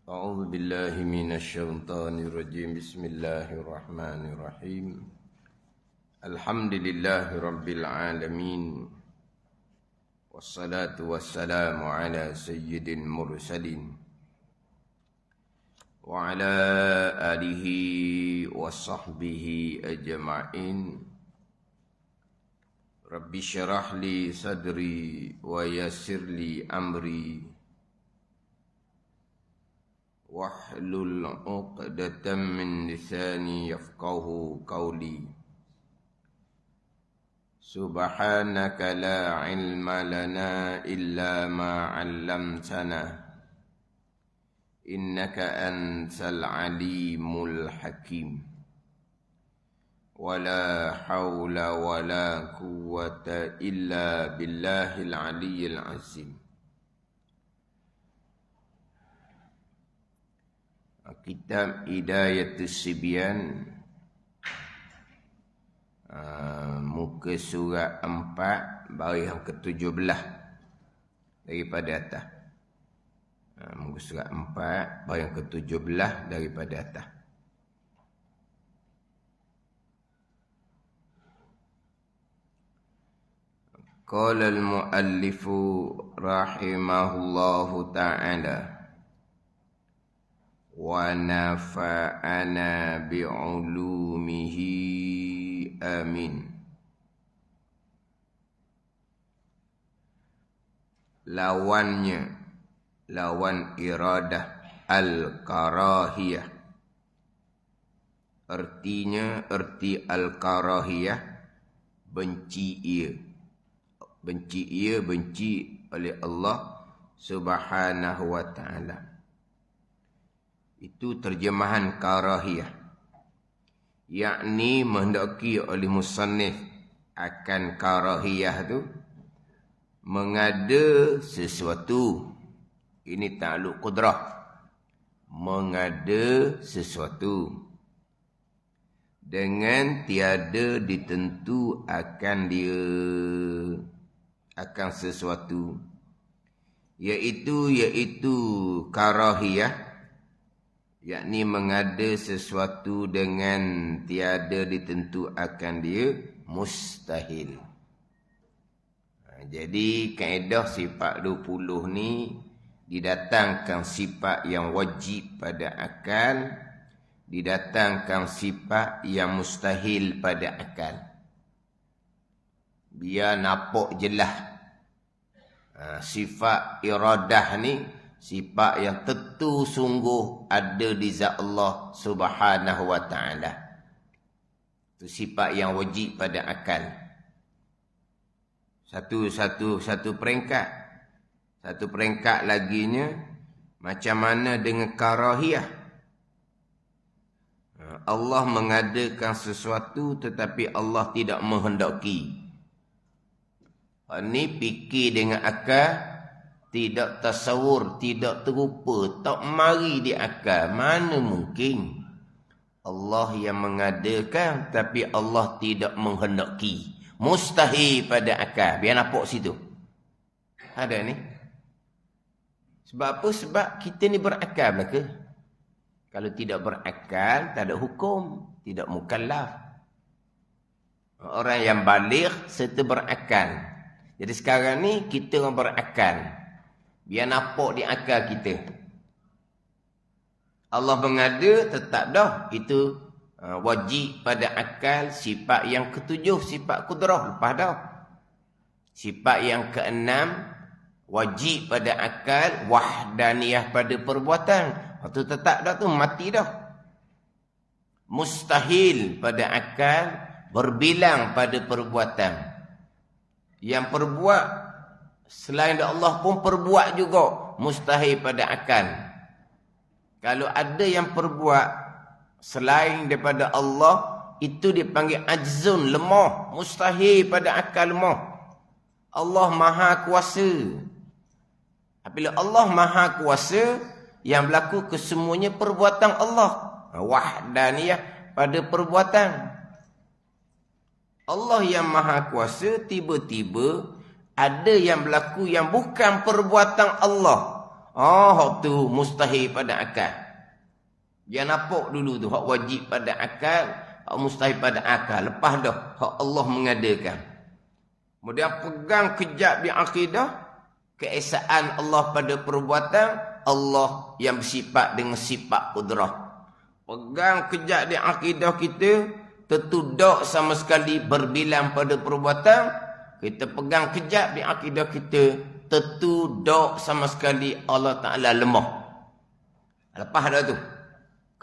أعوذ بالله من الشيطان الرجيم. بسم الله الرحمن الرحيم. الحمد لله رب العالمين، والصلاة والسلام على سيد المرسلين وعلى آله وصحبه أجمعين. رب اشرح لي صدري ويسر لي أمري واحلل عقدة من لساني يفقه قولي. سبحانك لا علم لنا إلا ما علمتنا إنك أنت العليم الحكيم. ولا حول ولا قوة إلا بالله العلي العظيم. Kitab Hidayatus Sibyan, muka surat 4 baris yang ke-17 daripada atas. Muka surat 4 baris yang ke-17 daripada atas. Qala al-muallifu rahimahullahu ta'ala wa nafa'ana bi'ulumihi amin. Lawannya, lawan iradah al-karahiyah. Artinya, arti al-karahiyah benci ia. Benci ia, benci oleh Allah Subhanahu wa ta'ala. Itu terjemahan karahiyah, yakni menghendaki oleh musannif akan karahiyah tu mengada sesuatu. Ini ta'alluq qudrah, mengada sesuatu dengan tiada ditentu akan dia, akan sesuatu, iaitu karahiyah, yakni mengada sesuatu dengan tiada ditentu akan dia, mustahil. Jadi kaedah sifat 20 ni didatangkan sifat yang wajib pada akal, didatangkan sifat yang mustahil pada akal. Biar nampak jelas. Sifat iradah ni sifat yang tentu sungguh ada di zat Allah Subhanahu wa ta'ala. Itu sifat yang wajib pada akal. Satu peringkat. Satu peringkat laginya, macam mana dengan karahiyah? Allah mengadakan sesuatu tetapi Allah tidak menghendaki. Ini fikir dengan akal, tidak tasawur, tidak terupa, tak mari di akal. Mana mungkin Allah yang mengadakan tapi Allah tidak menghendaki. Mustahil pada akal. Biar nampak situ. Ada ni. Sebab apa? Sebab kita ni berakal belaka. Kalau tidak berakal, tak ada hukum, tidak mukallaf. Orang yang baligh serta berakal. Jadi sekarang ni kita orang berakal. Biar nampak di akal kita. Allah mengada, tetap dah. Itu wajib pada akal. Sifat yang ketujuh, sifat kudrah. Lepas dah. Sifat yang keenam, wajib pada akal. Wahdaniyah pada perbuatan. Itu tetap dah tu, mati dah. Mustahil pada akal. Berbilang pada perbuatan. Yang perbuat selain Allah pun perbuat juga, mustahil pada akal. Kalau ada yang perbuat selain daripada Allah, itu dipanggil ajzun, lemah, mustahil pada akal, lemah. Allah maha kuasa. Apabila Allah maha kuasa, yang berlaku kesemuanya perbuatan Allah. Wahdaniyah pada perbuatan. Allah yang maha kuasa, tiba-tiba ada yang berlaku yang bukan perbuatan Allah. hak tu mustahil pada akal. Dia nampak dulu tu hak wajib pada akal, hak mustahil pada akal. Lepas dah hak Allah mengadakan. Kemudian pegang kejap di akidah keesaan Allah pada perbuatan, Allah yang bersifat dengan sifat kudrah. Pegang kejap di akidah kita, tentu tak sama sekali berbilang pada perbuatan. Kita pegang kejap di akidah kita, tentu tak sama sekali Allah Ta'ala lemah. Lepas dah tu,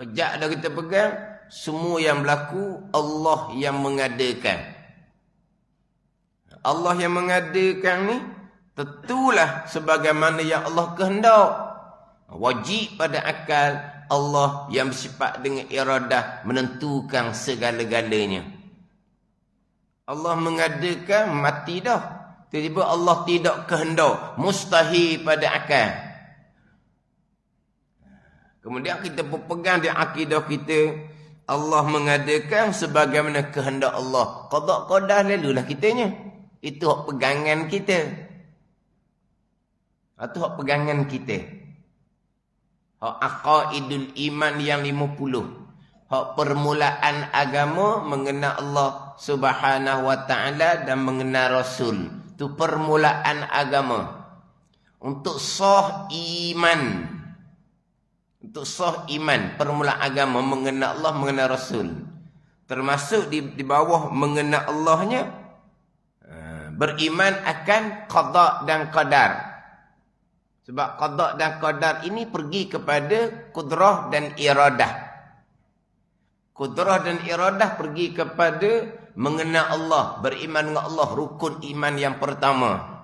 kejap dah kita pegang, semua yang berlaku Allah yang mengadakan. Allah yang mengadakan ni, tentulah sebagaimana yang Allah kehendak. Wajib pada akal, Allah yang bersifat dengan iradah menentukan segala-galanya. Allah mengadakan, mati dah. Tiba-tiba Allah tidak kehendak, mustahil pada akal. Kemudian kita berpegang di akidah kita, Allah mengadakan sebagaimana kehendak Allah. Qada qadar lalulah kitanya. Itu hak pegangan kita. Itu hak pegangan kita. Hak aqaidul iman yang 50. Hak permulaan agama mengenal Allah Subhanahu wa taala dan mengenal Rasul. Itu permulaan agama. Untuk sah iman. Untuk sah iman, permulaan agama mengenal Allah, mengenal Rasul. Termasuk di bawah mengenal Allahnya, beriman akan qada dan qadar. Sebab qada dan qadar ini pergi kepada kudrah dan iradah. Kudrah dan iradah pergi kepada mengenal Allah, beriman dengan Allah, rukun iman yang pertama.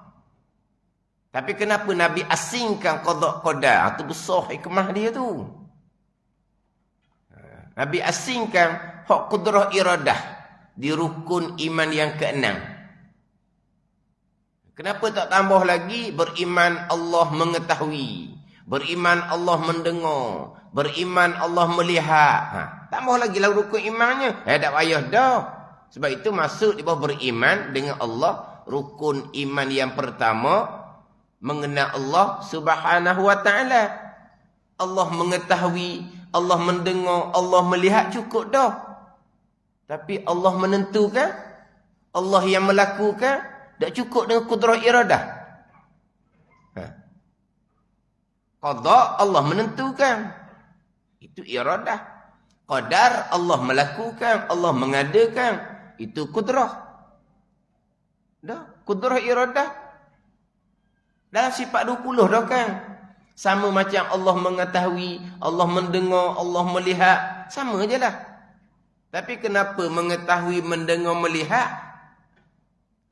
Tapi kenapa Nabi asingkan qada qadar? Itu besar hikmah dia tu. Nabi asingkan hak kudrah iradah di rukun iman yang keenam. Kenapa tak tambah lagi beriman Allah mengetahui, beriman Allah mendengar, beriman Allah melihat. Tambah lagi lah rukun imannya. Tak payah dah. Sebab itu masuk di bawah beriman dengan Allah, rukun iman yang pertama, mengenal Allah Subhanahu wa taala. Allah mengetahui, Allah mendengar, Allah melihat, cukup dah. Tapi Allah menentukan, Allah yang melakukan, tak cukup dengan kudrah iradah. Qada Allah menentukan, itu iradah. Qadar Allah melakukan, Allah mengadakan, itu kudrah. Dah, kudrah iradah dalam sifat 20 dah kan. Sama macam Allah mengetahui, Allah mendengar, Allah melihat, sama je lah. Tapi kenapa mengetahui, mendengar, melihat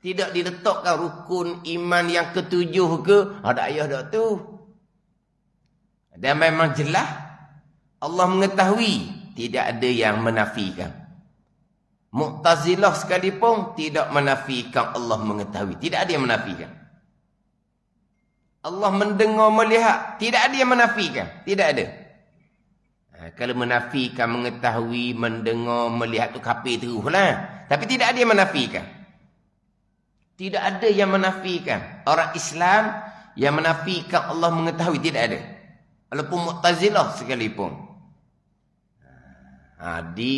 tidak diletakkan rukun iman yang ketujuh ke? Ada ayah dah tu. Dan memang jelas Allah mengetahui, tidak ada yang menafikan. Mu'tazilah sekalipun tidak menafikan Allah mengetahui. Tidak ada yang menafikan. Allah mendengar, melihat, tidak ada yang menafikan. Tidak ada. Kalau menafikan, mengetahui, mendengar, melihat tu kafir terus lah. Tapi tidak ada yang menafikan. Tidak ada yang menafikan. Orang Islam yang menafikan Allah mengetahui, tidak ada. Walaupun Mu'tazilah sekalipun. Di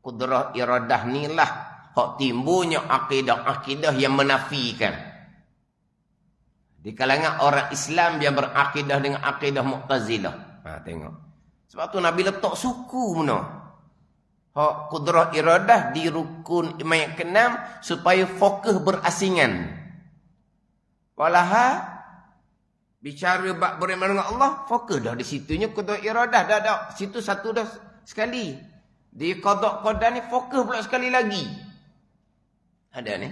kudrah iradah ni lah hak timbulnya akidah-akidah yang menafikan. Di kalangan orang Islam yang berakidah dengan akidah Mu'tazilah. Tengok. Sebab tu Nabi letak suku mana. Hak kudrah iradah di rukun iman yang keenam supaya fokus berasingan. Walaha bicara bab beriman dengan Allah, fokus dah di situnya kudrah iradah dah. Situ satu dah sekali. Di qada qadar ni fokus pula sekali lagi. Ada ni.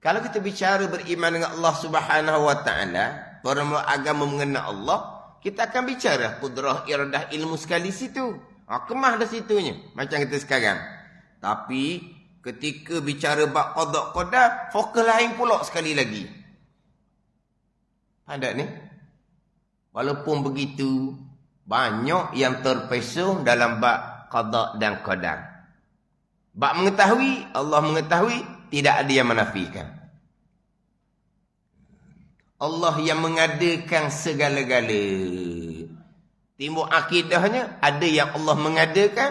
Kalau kita bicara beriman dengan Allah Subhanahu wa taala, permulaan agama mengenal Allah, kita akan bicara kudrah iradah ilmu sekali situ. Kemah dah situnya. Macam kita sekarang. Tapi ketika bicara bab qada qadar, fokus lain pula sekali lagi. Ada ni. Walaupun begitu, banyak yang terpesong dalam bab qada dan qadar. Bab mengetahui, Allah mengetahui, tidak ada yang menafikan. Allah yang mengadakan segala-gala. Timbul akidahnya, ada yang Allah mengadakan,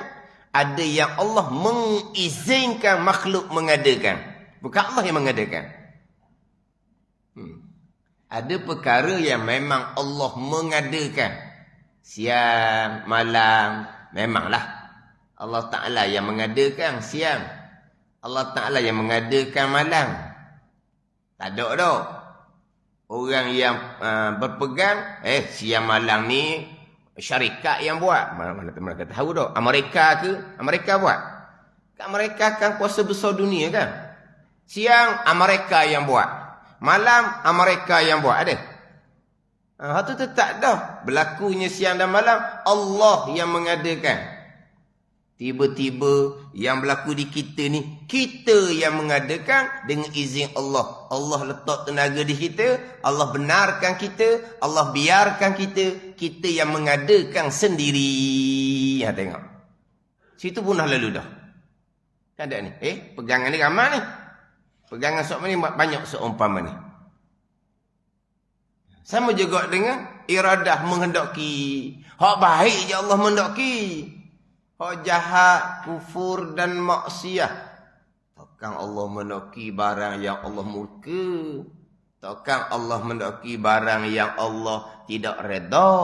ada yang Allah mengizinkan makhluk mengadakan. Bukan Allah yang mengadakan. Ada perkara yang memang Allah mengadakan. Siang, malam, memanglah. Allah Ta'ala yang mengadakan siang. Allah Ta'ala yang mengadakan malam. Tak ada dah. Orang yang berpegang, siang malam ni syarikat yang buat. Mana mereka tahu dah. Amerika buat. Kan mereka kan kuasa besar dunia kan. Siang Amerika yang buat. Malam Amerika yang buat. Ada? Itu tak dah. Berlakunya siang dan malam Allah yang mengadakan. Tiba-tiba yang berlaku di kita ni, kita yang mengadakan dengan izin Allah. Allah letak tenaga di kita, Allah benarkan kita, Allah biarkan kita, kita yang mengadakan sendiri. Tengok. Situ pun dah lalu dah. Kan ada ni? Pegangan ni ramai ni. Pegangan seumpama ni banyak seumpama ni. Sama juga dengan iradah menghendaki. Hak baik je Allah menghendaki. Hak jahat, kufur dan maksiat. Takkan Allah mendaki barang yang Allah murka. Takkan Allah mendaki barang yang Allah tidak redha.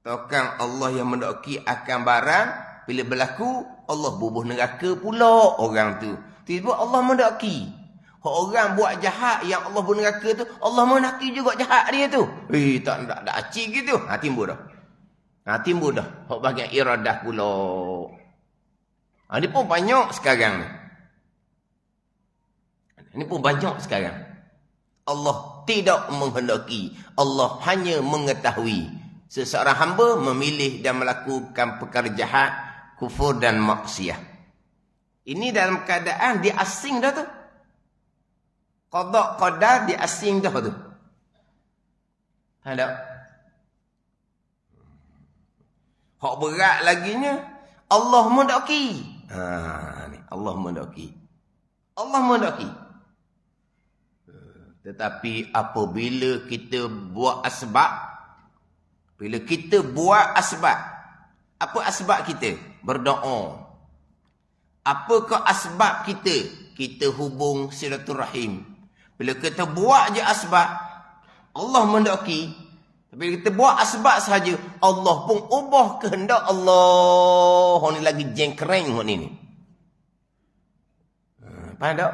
Takkan Allah yang mendaki akan barang bila berlaku Allah bubuh neraka pula orang tu. Tiba Allah mendaki. Hak orang buat jahat yang Allah bubuh neraka tu, Allah mendaki juga jahat dia tu. Tak acik gitu. Timbul dah. Timbul dah. Hak bagian iradah pula. Ini pun banyak sekarang ni. Ini pun banyak sekarang. Allah tidak menghendaki. Allah hanya mengetahui. Seseorang hamba memilih dan melakukan perkara jahat, kufur dan maksiat. Ini dalam keadaan dia asing dah tu. Qada qadar dia asing dah tu. Ada. Hak berat laginya Allah mendaki. Ni Allah mendaki. Allah mendaki. Tetapi apabila kita buat asbab, bila kita buat asbab, apa asbab kita? Berdoa. Apakah asbab kita? Kita hubung silaturahim. Bila kita buat je asbab, Allah mendaki. Bila kita buat asbab sahaja, Allah pun ubah kehendak Allah. Ni lagi jengkereng ni. Faham tak?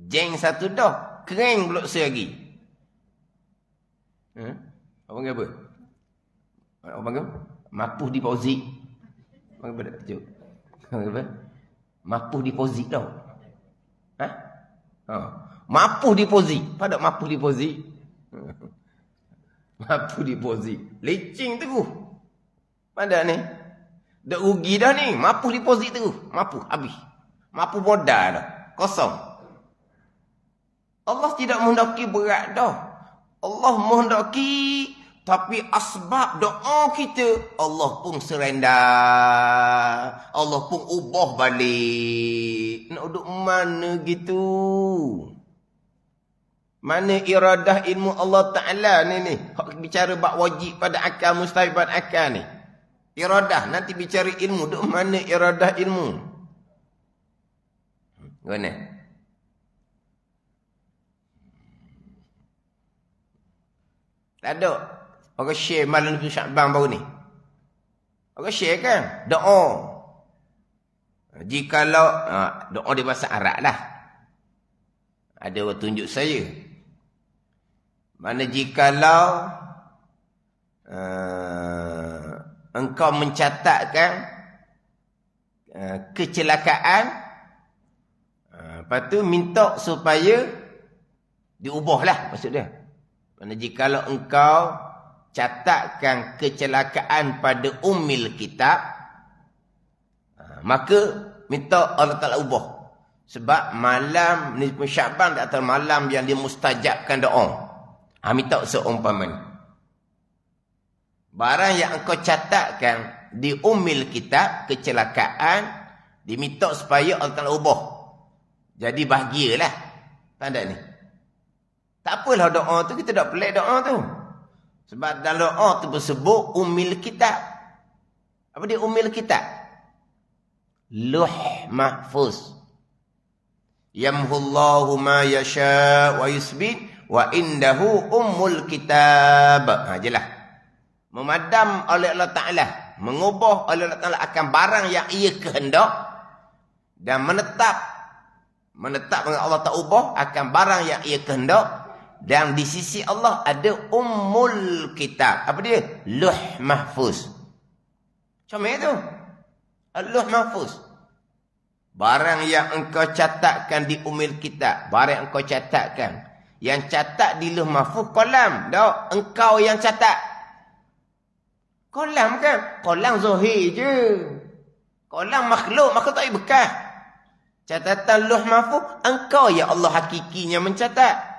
Jeng satu dah, kering pula selagi. Apa panggil apa? Apa panggil? Mapuh deposit. Panggil apa tak? Panggil apa? Mapuh deposit tau. Mapuh deposit. Pada mapuh deposit. Mapuh deposit. Lecing tu. Pada ni. Dah rugi dah ni. Mapuh deposit tu. Mapuh. Habis. Mapuh modal dah. Kosong. Allah tidak menghendaki berat dah. Allah menghendaki. Tapi asbab doa kita. Allah pun serendar. Allah pun ubah balik. Nak duduk mana gitu. Mana iradah ilmu Allah Ta'ala ni. Hak bicara bab wajib pada akal, mustahil pada akal ni. Iradah. Nanti bicara ilmu. Duk mana iradah ilmu? Mana? Tak ada. Orang share malam tu Syakban baru ni. Orang share kan? Doa. Jikalau, doa di bahasa Arab lah. Ada orang tunjuk saya. Mana jikalau engkau mencatatkan kecelakaan, lepas tu minta supaya diubahlah maksud dia. Mana jikalau engkau catatkan kecelakaan pada ummil kitab, maka minta Allah Ta'ala ubah. Sebab malam ni Syakban di antara malam yang dia mustajabkan doa. Minta seumpama ni. Barang yang engkau catatkan di ummil kitab, kecelakaan, diminta supaya Allah Ta'ala ubah. Jadi bahagialah. Tanda ni. Tak apalah doa tu, kita tak pelik doa tu. Sebab dalam doa tu bersebut umil kitab. Apa dia umil kitab? Luh mahfuz. Yamhullahu ma yasha wa yusbit wa indahu ummul kitab. Jelas. Memadam oleh Allah Ta'ala. Mengubah oleh Allah Ta'ala akan barang yang ia kehendak. Dan menetap dengan Allah tak ubah akan barang yang ia kehendak. Dan di sisi Allah ada ummul kitab. Apa dia? Luh mahfuz. Macam mana tu? Luh mahfuz. Barang yang engkau catatkan di ummul kitab. Barang yang engkau catatkan. Yang catat di luh mahfuz kolam. Tak? Engkau yang catat. Kolam kan? Kolam zahir je. Kolam makhluk tak ada bekas. Catatan luh mahfuz, engkau ya Allah hakikinya mencatat.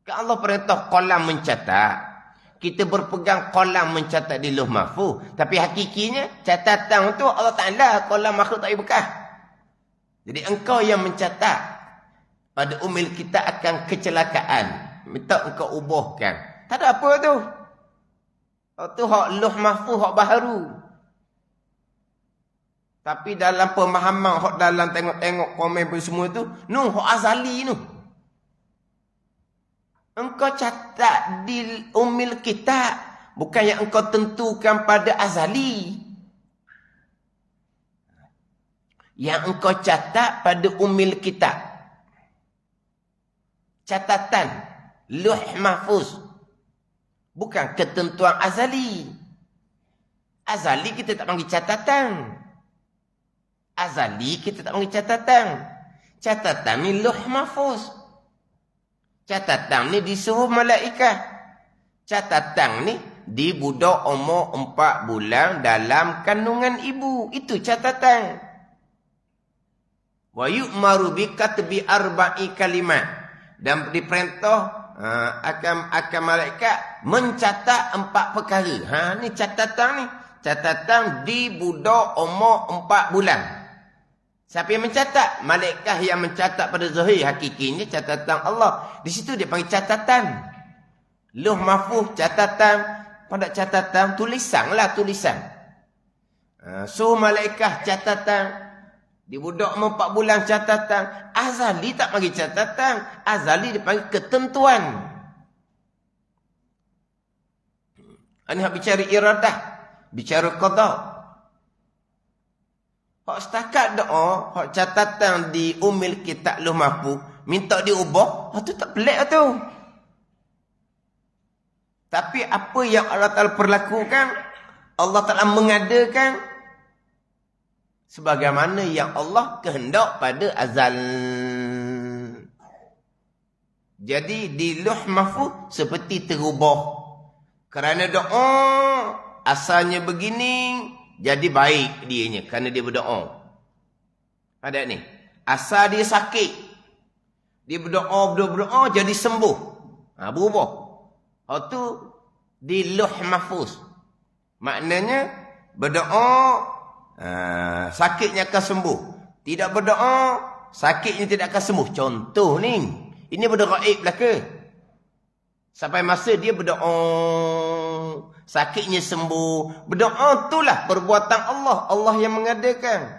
Kan Allah perintah kolam mencatat. Kita berpegang kolam mencatat di luh mahfuz. Tapi hakikinya, catatan tu Allah Ta'ala, kolam makhluk tak ada bekas. Jadi engkau yang mencatat. Pada umil kita akan kecelakaan. Minta engkau ubahkan. Tak ada apa tu. Tu hak luh mahfuz, hak baharu. Tapi dalam pemahaman, hak dalam tengok-tengok komen pun semua tu, hak azali tu. Engkau catat di umil kitab. Bukan yang engkau tentukan pada azali. Yang engkau catat pada umil kitab. Catatan. Luh mahfuz. Bukan ketentuan azali. Azali kita tak panggil catatan. Azali kita tak panggil catatan. Catatan ni luh mahfuz. Catatan ni disuruh malaikat. Catatan ni di budak umur 4 bulan dalam kandungan ibu. Itu catatan. Wa yu'maru bi katbi arba'i kalimat. Dan diperintah akan malaikat mencatat 4 perkara. Ni catatan ni. Catatan di budak umur 4 bulan. Siapa yang mencatat? Malaikat yang mencatat pada zahir hakikinya catatan Allah. Di situ dia panggil catatan. Luh mahfuz catatan. Pada catatan tulisan lah tulisan. Suruh malaikat catatan. Di budak 4 bulan catatan. Azali tak panggil catatan. Azali dia panggil ketentuan. Ini hak bicara iradah. Bicara qada. Hak setakat doa, hak catatan di umil kitab luh mahfuz, minta diubah, tu tak pelik tu. Tapi apa yang Allah Ta'ala perlakukan, Allah Ta'ala mengadakan sebagaimana yang Allah kehendak pada azal. Jadi di luh mahfuz seperti terubah. Kerana doa asalnya begini, jadi baik dianya kerana dia berdoa. Ada ni. Asal dia sakit. Dia berdoa jadi sembuh. Berubah. Tu di luh mahfuz. Maknanya berdoa sakitnya akan sembuh. Tidak berdoa sakitnya tidak akan sembuh. Contoh ni. Ini berdoa gaib belaka. Sampai masa dia berdoa sakitnya sembuh. Berdoa itulah perbuatan Allah. Allah yang mengadakan.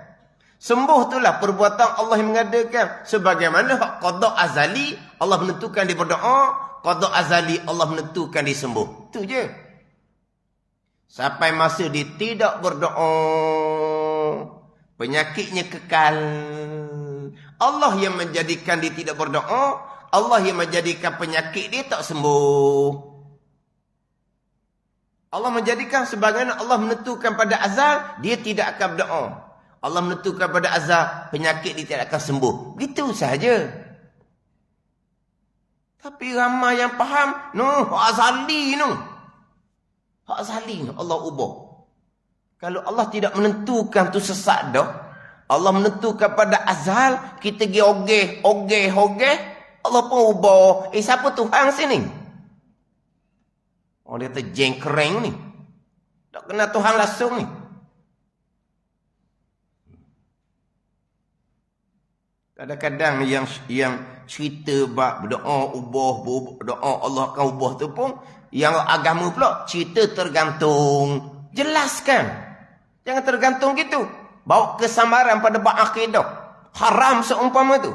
Sembuh itulah perbuatan Allah yang mengadakan. Sebagaimana hak qada azali, Allah menentukan dia berdoa. Qada azali, Allah menentukan dia sembuh. Itu je. Sampai masa dia tidak berdoa, penyakitnya kekal. Allah yang menjadikan dia tidak berdoa. Allah yang menjadikan penyakit dia tak sembuh. Allah menjadikan sebagaimana Allah menentukan pada azal, dia tidak akan berdoa. Allah menentukan pada azal, penyakit dia tidak akan sembuh. Begitu sahaja. Tapi ramai yang faham, hak azali Hak azali Allah ubah. Kalau Allah tidak menentukan tu sesat dah. Allah menentukan pada azal, kita pergi ogeh. Allah pun ubah. Siapa Tuhan sini? Dia kata jengkereng ni. Tak kenal Tuhan langsung ni. Kadang-kadang yang cerita bab doa doa Allah akan ubah tu pun, yang agama pula cerita tergantung. Jelaskan. Jangan tergantung gitu. Bawa kesamaran pada bab akidah. Haram seumpama tu.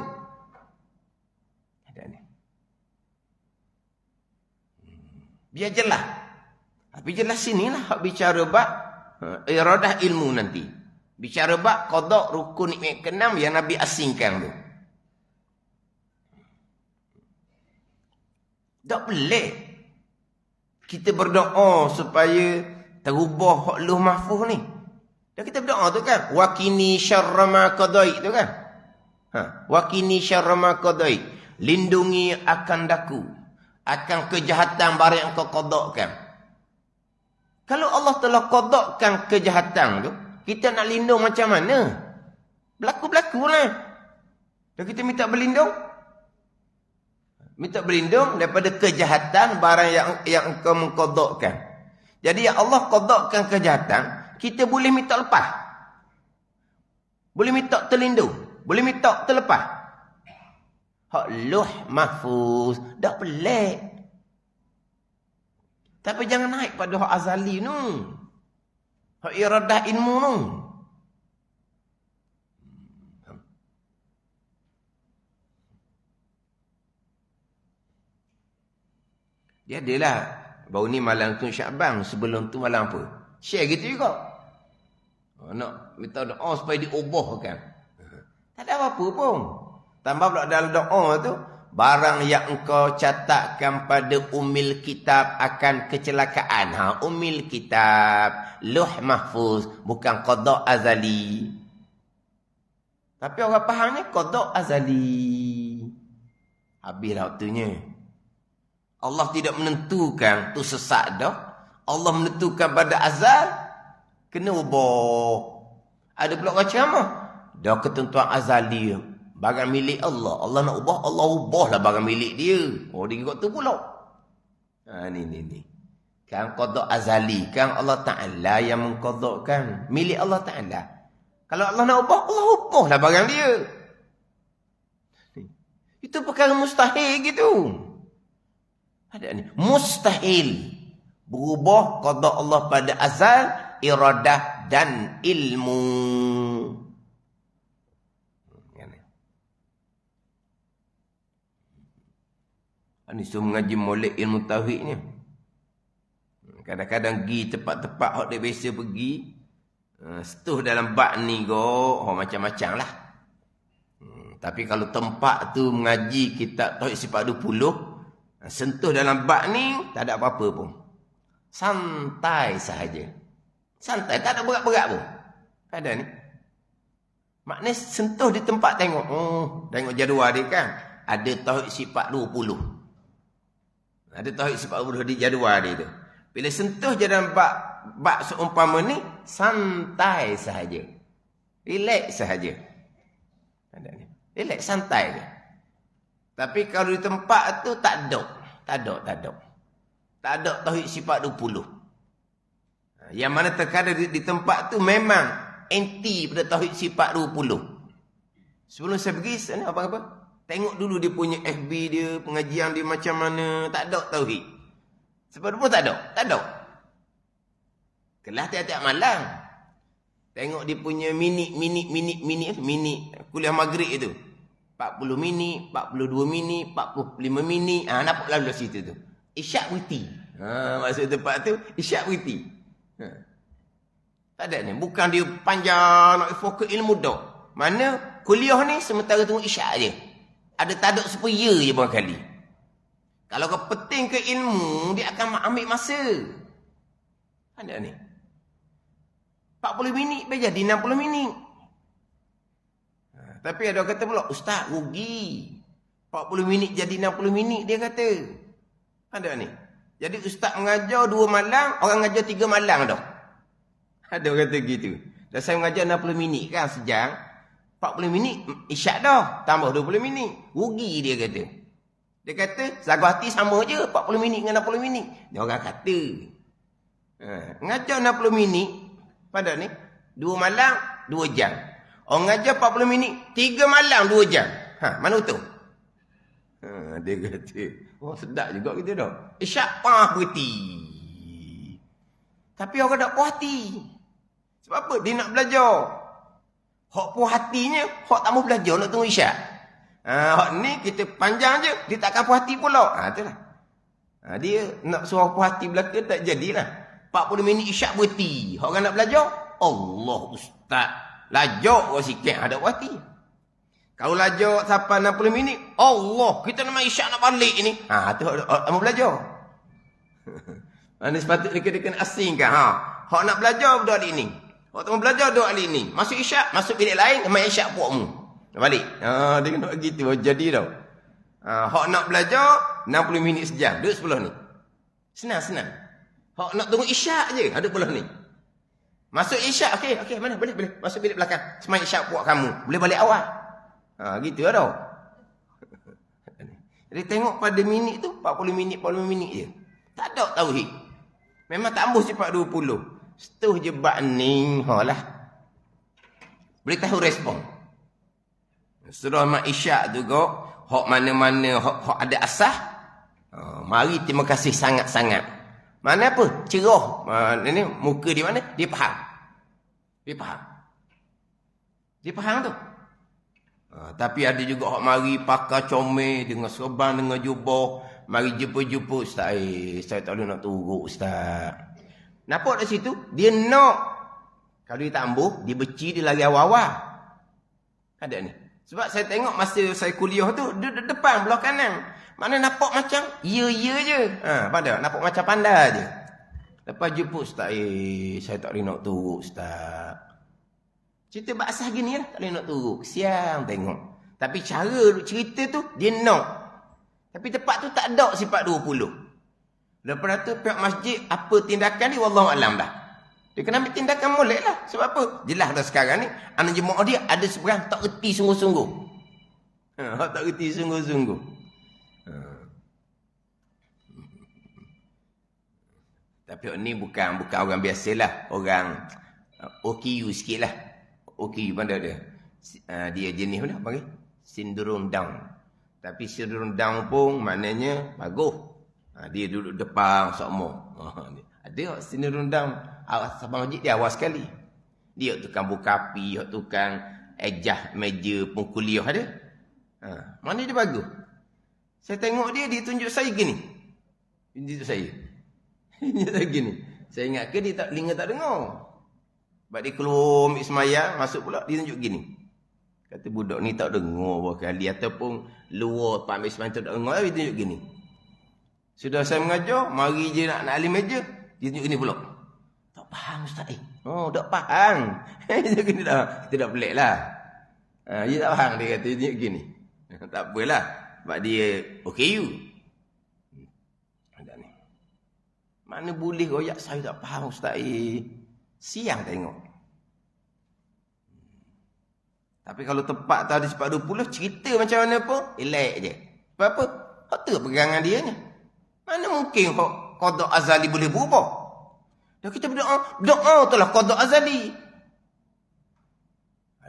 Biar jelas. Tapi jelas sinilah hak bicara bab iradah ilmu nanti. Bicara bab qada rukun nikmat keenam yang Nabi asingkan tu. Tak boleh kita berdoa supaya terubah hak luh mahfuz ni. Dan kita berdoa tu kan, waqini syarra ma qadait tu kan. Waqini syarra ma qadait. Lindungi akan daku, akan kejahatan barang yang kau qadakkan. Kalau Allah telah qadakkan kejahatan tu, kita nak lindung macam mana? Berlaku-berlakulah. Dan kita minta berlindung. Minta berlindung daripada kejahatan barang yang engkau mengqadakkan. Jadi yang Allah qadakkan kejahatan, kita boleh minta lepas. Boleh minta terlindung. Boleh minta terlepas. Hak luh mahfuz. Dah pelik. Tapi jangan naik pada hak azali tu. Hak iradah ilmu tu. Dia adalah baru ni malam tu Syakban, sebelum tu malam apa? Share gitu juga. Nak minta doa supaya diubahkan. Tak ada apa-apa pun. Tambah pula dalam doa tu, barang yang engkau catatkan pada umil kitab akan kecelakaan. Umil kitab, luh mahfuz, bukan qada azali. Tapi orang fahamnya qada azali. Habislah waktunya. Allah tidak menentukan tu sesat dah. Allah menentukan pada azal, kena ubah. Ada pula macam apa? Dah ketentuan azali, barang milik Allah. Allah nak ubah, Allah ubahlah barang milik dia. Oh, dia ikut tu pula. Ni. Kan qada azali, kan Allah Ta'ala yang mengqadakkan. Milik Allah Ta'ala. Kalau Allah nak ubah, Allah ubahlah barang dia. Itu perkara mustahil gitu. Ada ni. Mustahil berubah qada Allah pada azal, iradah dan ilmu. Ini semua mengaji molek ilmu tauhid ni. Kadang-kadang pergi tempat-tempat hak dia biasa pergi, setuh dalam bab ni go, macam-macam lah. Tapi kalau tempat tu mengaji kitab tauhid sifat 20, sentuh dalam bab ni, tak ada apa-apa pun. Santai sahaja. Santai, tak ada berat-berat pun. Tak ada ni. Maknanya sentuh di tempat tengok. Tengok jadual dia kan. Ada tauhid sifat 20. Ada tauhid sifat 20 di jadual dia tu. Bila sentuh je dalam bab seumpama ni, santai sahaja. Relax sahaja. Ada ni. Relax, santai je. Tapi kalau di tempat tu tak ada. Tak ada tauhid sifat 20. Yang mana terkadang di tempat tu memang anti pada tauhid sifat 20. Sebelum saya pergi sana apa-apa, tengok dulu dia punya FB dia, pengajian dia macam mana. Tak ada tauhid sifat 20, tak ada. Kelas tiap-tiap malam. Tengok dia punya minit kuliah maghrib itu. 40 minit, 42 minit, 45 minit. Nampak lalu situ tu. Isyak witi. Maksud tempat tu, isyak witi. Tak ada ni. Bukan dia panjang nak fokus ilmu dah. Mana kuliah ni sementara tunggu isyak je. Ada tadak supaya je barangkali. Kalau kau penting ke ilmu, dia akan ambil masa. Ada ni. 40 minit jadi 60 minit. Tapi ada kata pula, Ustaz rugi. 40 minit jadi 60 minit dia kata. Ada ni. Jadi Ustaz mengajar 2 malam, orang mengajar 3 malam dah. Ada orang kata gitu. Dan saya mengajar 60 minit kan sejam. 40 minit isyak dah. Tambah 20 minit. Rugi dia kata. Dia kata, zagu hati sama je 40 minit dengan 60 minit. Dia orang kata. Mengajar 60 minit pada ni, 2 malam, 2 jam. Orang ngajar 40 minit, 3 malam, 2 jam. Mana betul? Dia kata, oh sedap juga kita dah. Isyak pah berhenti. Tapi orang tak puas hati. Sebab apa? Dia nak belajar. Hak puas hatinya, hak tak mau belajar nak tunggu isyak. Hak ni kita panjang je, dia takkan puas hati pula. Itulah. Dia nak suruh puas hati belaka tak jadilah. 40 minit isyak berhenti. Hak orang nak belajar, Allah ustaz. Lajak orang sikit ada puas hati. Kalau lajak sampai 60 minit, Allah, kita nak isyak nak balik ni. Tu hak mau belajar. Mana sepatutnya kita kena asingkan. Hak nak belajar budak adik ni. Hak tak mau belajar budak adik ni. Masuk isyak, masuk bilik lain, main isyak puakmu. Balik. Dia kena buat gitu. Jadi tau. Hak nak belajar, 60 minit sejam. Duduk 10 ni. Senang. Hak nak tunggu isyak je. Ada 10 ni. Masuk isyak. Okey. Mana? Boleh. Masuk bilik belakang. Semain isyak puak kamu. Boleh balik awal. Gitu lah tau. Jadi tengok pada minit tu, 40 minit je. Tak ada tauhid. Memang tak ambuh sifat 20. Setuh je bak ni. Lah. Boleh tahu respon. Surah mak isyak tu kok. Hak mana-mana, hak ada asah. Mari terima kasih sangat-sangat. Mana apa? Cerah. Ini muka di mana? Dia faham. Dia faham tu. Tapi ada juga hak mari pakai comel dengan serban dengan jubah, mari jumpa ustaz. Saya tak boleh nak turut ustaz. Nampak kat situ dia nak. Kalau dia tak ambuh, dia beci dia lari awal-awal. Ada ni. Sebab saya tengok masa saya kuliah tu dia depan belah kanan. Mana nampak macam ya je. Pada nampak macam pandai je. Lepas jumpa ustaz, saya tak boleh nak turut ustaz. Cerita baksah gini lah. Tak boleh nak turut. Kesian tengok. Tapi cara cerita tu, dia nak. Tapi tempat tu tak ada sifat 20. Lepas tu pihak masjid, apa tindakan dia, wallahualam dah. Dia kena ambil tindakan molek lah. Sebab apa? Jelas dah sekarang ni, anak jemaah dia ada seberang tak reti sungguh-sungguh. Tak reti sungguh-sungguh. Tapi ni bukan orang biasalah. Orang OKU sikit lah. Okey, mana dia? Dia jenis mana panggil? Sindrom Down. Tapi sindrom Down pun maknanya bagus. Dia duduk depan semua. Ada sindrom Down. Sabang masjid dia awal sekali. Dia tukang buka api, tukang ejah meja pun kuliah ada. Mana dia bagus? Saya tengok dia tunjuk saya gini. Dia tunjuk saya. Dia tunjuk gini. Saya ingat ke dia tak telinga tak dengar. Sebab dia keluar ambil semayang, masuk pula, dia tunjuk gini. Kata budak ni tak dengar berapa kali. Ataupun luar tempat ambil semayang tak dengar, dia tunjuk gini. Sudah saya mengajar, mari je nak alim meja, dia tunjuk gini pula. Tak faham ustaz. Tak faham. Dia gini dah. Kita dah pelik lah. Dia tak faham, dia kata, dia tunjuk gini. Tak apalah. Sebab dia OKU. Ada ni. Mana boleh royak saya tak faham ustaz. Siang tengok. Tapi kalau tempat tu ada sifat 20, cerita macam mana pun, elak je. Sebab apa? Hak tu pegangan dia ni. Mana mungkin qada azali boleh berubah? Dah kita berdoa tu lah qada azali.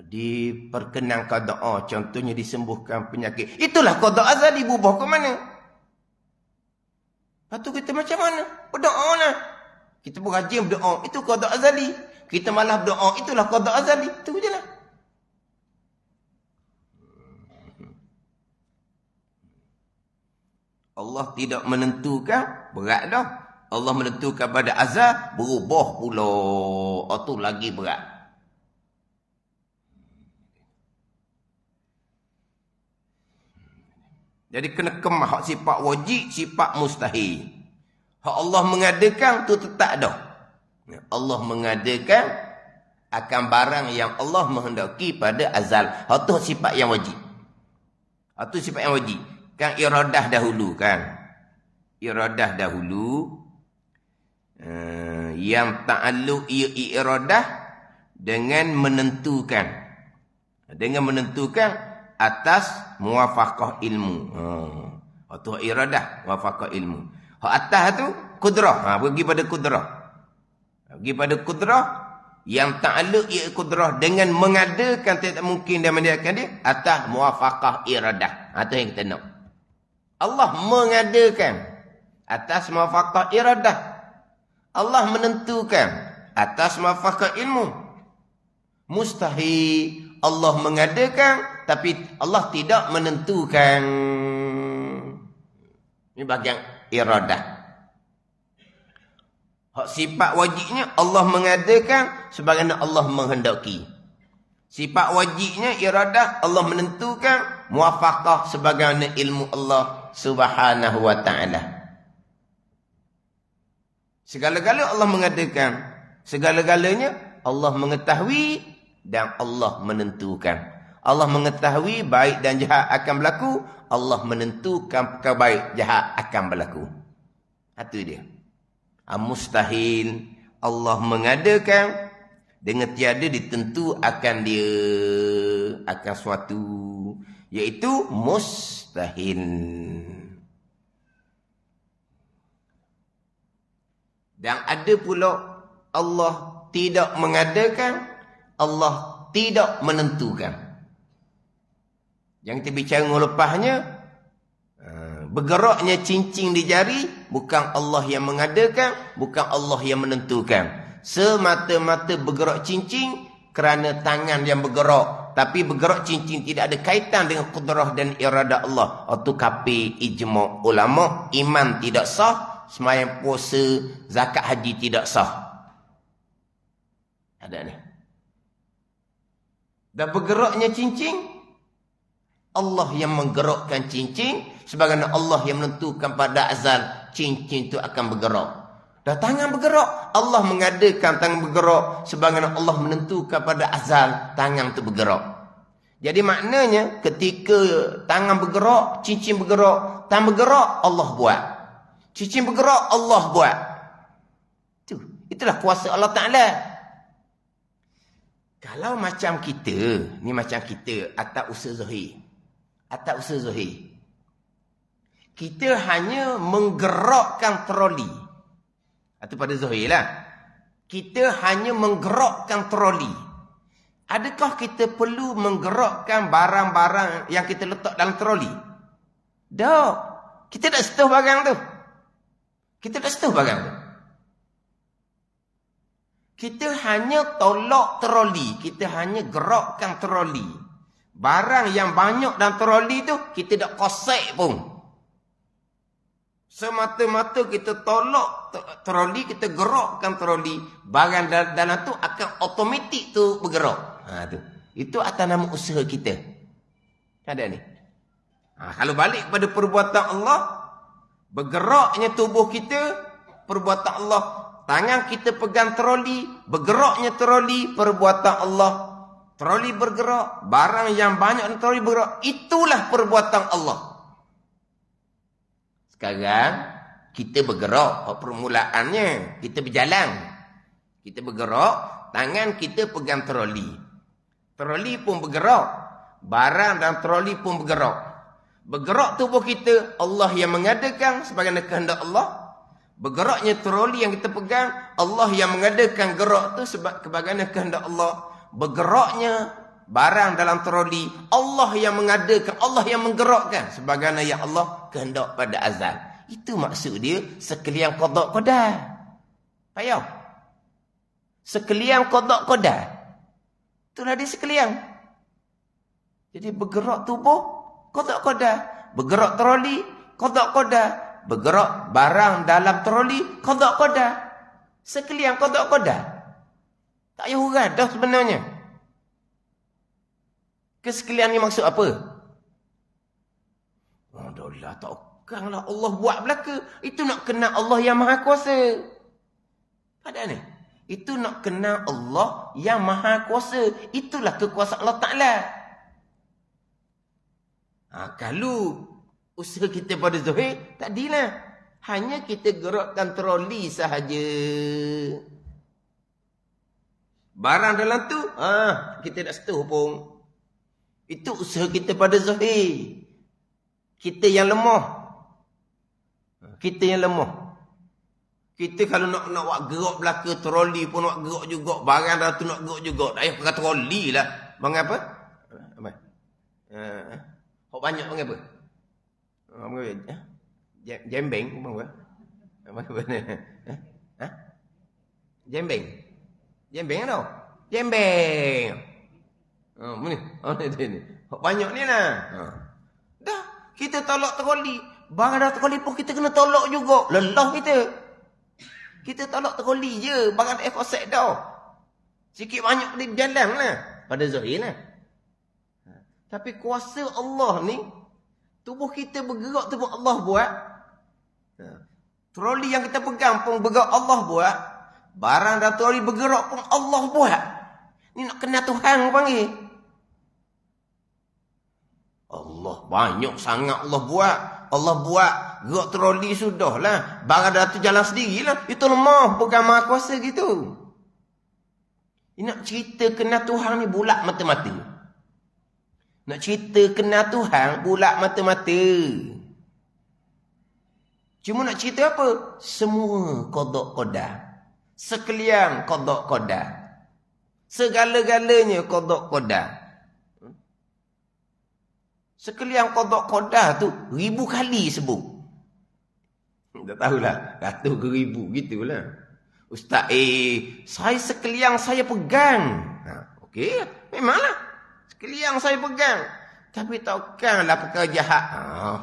Diperkenankan doa, contohnya disembuhkan penyakit. Itulah qada azali, berubah ke mana? Lepas tu kita macam mana? Berdoa lah. Kita pun rajin berdoa. Itu qada azali. Kita malah berdoa. Itulah qada azali. Itu je lah. Allah tidak menentukan. Berat dah. Allah menentukan pada azal. Berubah pula. Itu lagi berat. Jadi kena kemah. Hak sifat wajib. Sifat mustahil. Hak Allah mengadakan tu tetap dah. Allah mengadakan akan barang yang Allah menghendaki pada azal. Hak tu sifat yang wajib. Hak tu sifat yang wajib. Kan iradah dahulu kan. Iradah dahulu. Yang ta'alluq iradah dengan menentukan. Dengan menentukan atas muwafaqah ilmu. Hak tu iradah, muwafaqah ilmu. Hak atas tu kudrah. Pergi pada kudrah. Pergi pada kudrah. Yang ta'alluq ia kudrah dengan mengadakan tidak mungkin dan mengadakan dia. Atas muwafaqah iradah. Itu yang kita nak. Allah mengadakan atas muwafaqah iradah. Allah menentukan atas muwafaqah ilmu. Mustahil Allah mengadakan tapi Allah tidak menentukan. Ini bahagian iradah. Hak sifat wajibnya Allah mengadakan sebagaimana Allah menghendaki. Sifat wajibnya iradah Allah menentukan, muwafaqah sebagaimana ilmu Allah Subhanahu wa taala. Segala-galanya Allah mengadakan, segala-galanya Allah mengetahui dan Allah menentukan. Allah mengetahui baik dan jahat akan berlaku, Allah menentukan perkara baik jahat akan berlaku. Itu dia. Mustahil Allah mengadakan dengan tiada ditentu akan dia akan suatu, iaitu mustahil. Dan ada pula Allah tidak mengadakan, Allah tidak menentukan. Yang kita bicara lepasnya, bergeraknya cincin di jari bukan Allah yang mengadakan, bukan Allah yang menentukan. Semata-mata bergerak cincin kerana tangan yang bergerak. Tapi bergerak cincin tidak ada kaitan dengan kudrah dan iradah Allah. Itu kafir ijma' ulama. Iman tidak sah. Sembahyang puasa, zakat haji tidak sah. Ada ni. Dan bergeraknya cincin, Allah yang menggerakkan cincin. Sebagaimana Allah yang menentukan pada azal cincin itu akan bergerak. Dah tangan bergerak, Allah mengadakan tangan bergerak sebagaimana Allah menentukan pada azal tangan itu bergerak. Jadi maknanya ketika tangan bergerak, cincin bergerak, tangan bergerak, Allah buat. Cincin bergerak, Allah buat. Itulah kuasa Allah Ta'ala. Kalau macam kita, ni macam kita atas usaha zahir. Atas usaha zahir. Kita hanya menggerakkan troli. Itu pada zahir lah. Kita hanya menggerakkan troli. Adakah kita perlu menggerakkan barang-barang yang kita letak dalam troli? Tak. Kita tak sentuh barang tu. Kita tak sentuh barang tu. Kita hanya tolak troli. Kita hanya gerakkan troli. Barang yang banyak dalam troli tu, kita tak kosek pun. Semata-mata kita tolak troli, kita gerakkan troli. Barang dalam tu akan otomatik tu bergerak. Tu. Itu atas nama usaha kita. Ada ni. Kalau balik kepada perbuatan Allah, bergeraknya tubuh kita, perbuatan Allah. Tangan kita pegang troli, bergeraknya troli, perbuatan Allah. Troli bergerak, barang yang banyak dalam troli bergerak. Itulah perbuatan Allah. Sekarang kita bergerak, permulaannya kita berjalan. Kita bergerak, tangan kita pegang troli. Troli pun bergerak, barang dalam troli pun bergerak. Bergerak tubuh kita, Allah yang mengadakan sebagaimana kehendak Allah. Bergeraknya troli yang kita pegang, Allah yang mengadakan gerak tu sebagaimana kehendak Allah. Bergeraknya barang dalam troli, Allah yang mengadakan, Allah yang menggerakkan sebagaimana yang Allah kehendak pada azal. Itu maksud dia sekalian qada qadar. Payah. Sekalian qada qadar. Itulah dia sekalian. Jadi bergerak tubuh qada qadar, bergerak troli qada qadar, bergerak barang dalam troli qada qadar. Sekalian qada qadar. Tak payah hurah dah sebenarnya. Kesekalian ni maksud apa? Dah takkanlah Allah buat belaka. Itu nak kenal Allah yang Maha Kuasa. Ada ni? Itu nak kenal Allah yang Maha Kuasa. Itulah kekuasaan Allah Ta'ala. Kalau usaha kita pada zahir, tak adilah. Hanya kita gerakkan troli sahaja. Barang dalam tu, kita tak sentuh pun. Itu usaha kita pada zahir. Kita yang lemah. Kita yang lemah. Kita kalau nak buat gerak belaka troli pun nak gerak juga. Barang dalam tu nak gerak juga. Tak payah pakai troli lah. Bang apa? Hak banyak bang apa? Jembeng apa? Apa benar? Ha? Jembeng. Jembeng đâu? Jembeng. Ni. Ni. Banyak ni lah. Dah, kita tolak troli. Bang ada troli pun kita kena tolak juga. Lelah kita. Kita tolak troli je. Bang ada ekosek dah. Sikit banyak boleh berjalan lah. Pada zahir lah. Tapi kuasa Allah ni, tubuh kita bergerak tu pun Allah buat. Troli yang kita pegang pun bergerak Allah buat. Barang dan troli bergerak pun Allah buat. Ni nak kena Tuhan panggil. Allah banyak sangat Allah buat. Allah buat gerak troli sudahlah. Barang dah tu jalan sendirilah. Itu lemah, bukan maha kuasa gitu. Ini nak cerita kena Tuhan ni bulat mata-mata. Nak cerita kena Tuhan bulat mata-mata. Cuma nak cerita apa? Semua qada qadar. Sekalian qada qadar. Segala-galanya qada qadar. Sekalian qada qadar tu 1000 kali sebut. Tak tahulah, 100 ke 1000 gitulah. Ustaz, saya sekalian saya pegang. Okey, memanglah. Sekalian saya pegang. Tapi takkanlah perkara jahat.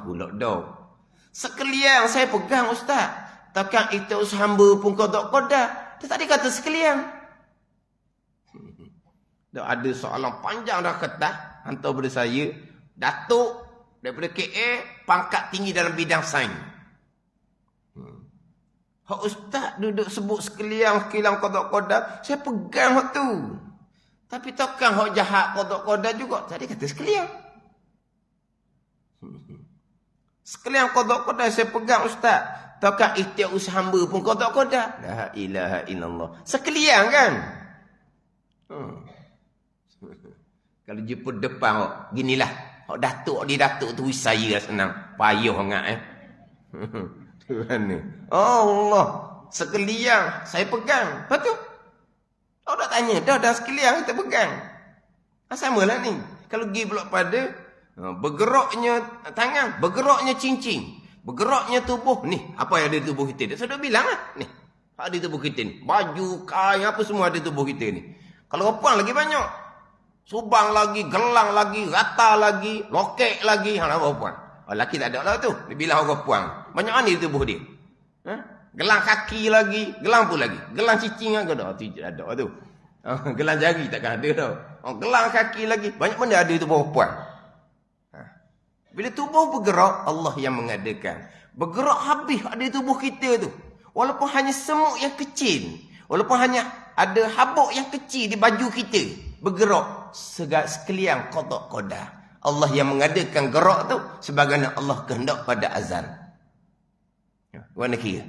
Pula dah. Sekalian saya pegang, Ustaz. Takkan itu hamba pun qada-qadar. Dia tak dikata sekalian. Dah ada soalan panjang dah kata hantar pada saya. Datuk daripada KL, pangkat tinggi dalam bidang sains. Hak Ustaz duduk sebut sekalian qada-qadar, saya pegang hak tu. Tapi takkan hak jahat qada-qadar juga. Tadi kata sekalian. Sekalian qada-qadar saya pegang, Ustaz. Takkan ikhtiar usaha hamba pun qada-qadar. La ilaha illallah. Sekalian kan? Kalau jumpa depan hak, ginilah. Hak datuk di datuk tu saya senang. Payah sangat Tuhan ni. Allah. Sekalian saya pegang. Lepas tu kau dah tanya, dah sekalian kita pegang. Sama lah ni. Kalau pergi pula pada bergeraknya tangan, bergeraknya cincin, bergeraknya tubuh. Ni, apa yang ada di tubuh kita? Dia sudah bilang lah. Ni, apa ada di tubuh kita ni? Baju, kain, apa semua ada di tubuh kita ni. Kalau perempuan lagi banyak. Subang lagi, gelang lagi, rata lagi, loket lagi. Apa perempuan? Lelaki tak ada lah tu. Dia bilang orang perempuan. Banyak mana di tubuh dia? Gelang kaki lagi, gelang pun lagi. Gelang cicing ke dah? Tu ada tu. Gelang jari takkan ada dah. Gelang kaki lagi. Banyak mana ada itu perempuan. Bila tubuh bergerak, Allah yang mengadakan. Bergerak habis ada tubuh kita tu. Walaupun hanya semut yang kecil. Walaupun hanya ada habuk yang kecil di baju kita. Bergerak sekalian qada-qadar. Allah yang mengadakan gerak tu sebagaimana Allah kehendak pada azal. Mana kira?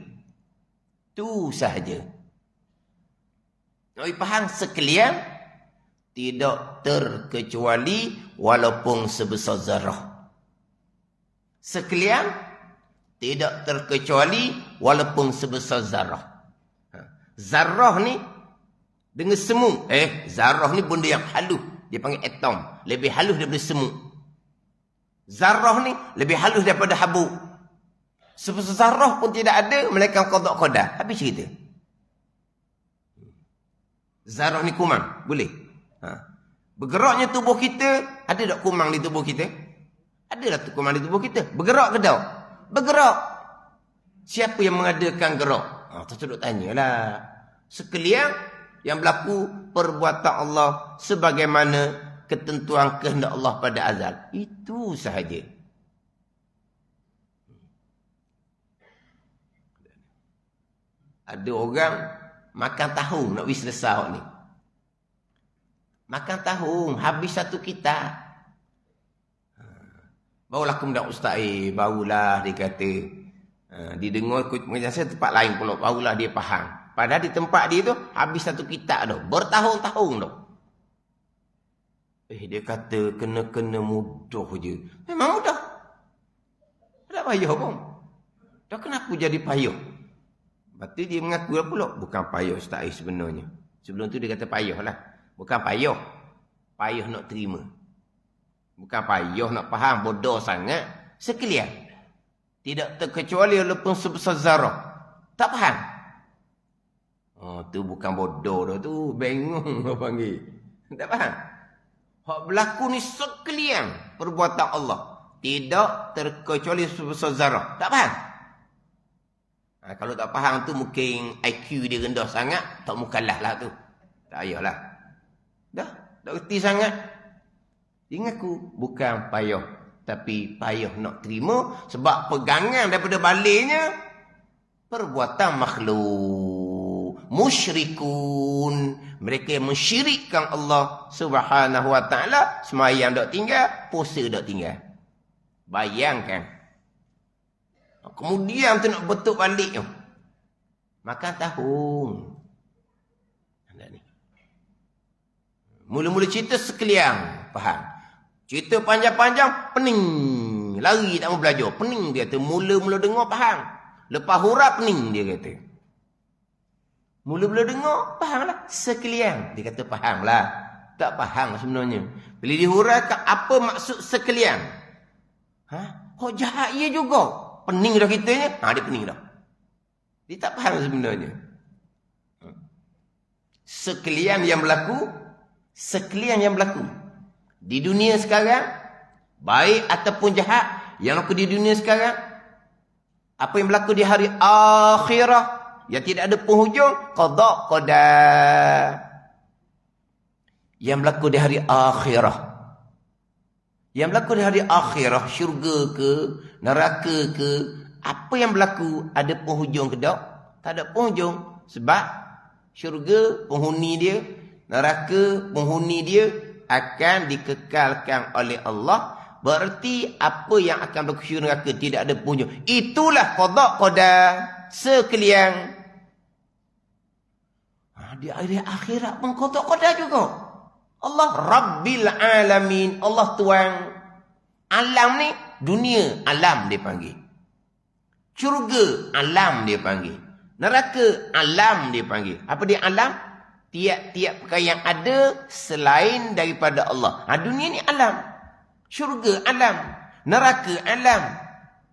Tu sahaja. Nak faham sekalian tidak terkecuali walaupun sebesar zarah. Sekalian tidak terkecuali walaupun sebesar zarah. Zarah ni dengan semut. Zarah ni benda yang halus. Dia panggil atom. Lebih halus daripada semut. Zarah ni lebih halus daripada habuk. Sebesar zarah pun tidak ada, melainkan qada-qadar. Habis cerita. Zarah ni kumang, boleh. Bergeraknya tubuh kita, ada tak kumang di tubuh kita? Ada tak kumang di tubuh kita? Bergerak ke tak? Bergerak. Siapa yang mengadakan gerak? Tak duk tanyalah. Sekalian yang berlaku perbuatan Allah sebagaimana ketentuan kehendak Allah pada azal. Itu sahaja. Ada orang makan tahu nak pergi selesai ni. Makan tahu habis satu kitab. Barulah kemudian ustaz barulah dia kata didengar pengajian saya tempat lain pula, barulah dia faham. Padahal di tempat dia tu habis satu kitab dah, bertahun-tahun dah. Dia kata kena-kena mudah je. Memang mudah. Tak payah pun. Dah kenapa jadi payah? Berarti dia mengaku pula bukan payah ustaz sebenarnya. Sebelum tu dia kata payah lah. Bukan payah. Payah nak terima. Bukan payah nak faham, bodoh sangat. Sekalian. Tidak terkecuali walaupun sebesar zarah. Tak faham. Oh, tu bukan bodoh dah tu. Bengong kau panggil. Tak faham. Hak berlaku ni sekalian perbuatan Allah. Tidak terkecuali sebesar zarah. Tak faham. Kalau tak faham tu mungkin IQ dia rendah sangat. Tak mukallaf lah tu. Tak payahlah. Dah. Tak reti sangat. Ingat aku. Bukan payah. Tapi payah nak terima. Sebab pegangan daripada baliknya. Perbuatan makhluk. Musyrikun. Mereka yang mensyirikkan Allah Subhanahu wa ta'ala. Semayang tak tinggal. Puasa tak tinggal. Bayangkan. Kemudian tu nak betul balik tu. Makan tahun. Mula-mula cerita sekalian. Faham? Cerita panjang-panjang, pening. Lari tak mau belajar. Pening dia kata. Mula-mula dengar, faham. Lepas hurap, pening dia kata. Mula-mula dengar, faham lah. Sekalian. Dia kata, faham lah. Tak faham sebenarnya. Bila dihuraikan, apa maksud sekalian? Oh jahat ia juga. Pening dah kitanya. Dia pening dah. Dia tak faham sebenarnya. Sekalian yang berlaku. Sekalian yang berlaku. Di dunia sekarang. Baik ataupun jahat. Yang berlaku di dunia sekarang. Apa yang berlaku di hari akhirah. Yang tidak ada penghujung. Qada qadar. Yang berlaku di hari akhirah. Yang berlaku di hari akhirah. Syurga ke. Neraka ke. Apa yang berlaku. Ada penghujung ke tak? Tak ada penghujung. Sebab. Syurga penghuni dia. Neraka penghuni dia. Akan dikekalkan oleh Allah. Berarti apa yang akan berlaku syurga neraka. Tidak ada penghujung. Itulah qada qadar. Sekalian. Di hari akhirat pun qada qadar juga. Allah Rabbil Alamin. Allah Tuhan. Alam ni. Dunia. Alam dia panggil. Syurga. Alam dia panggil. Neraka. Alam dia panggil. Apa dia alam? Tiap-tiap perkara yang ada. Selain daripada Allah. Dunia ni alam. Syurga. Alam. Neraka. Alam.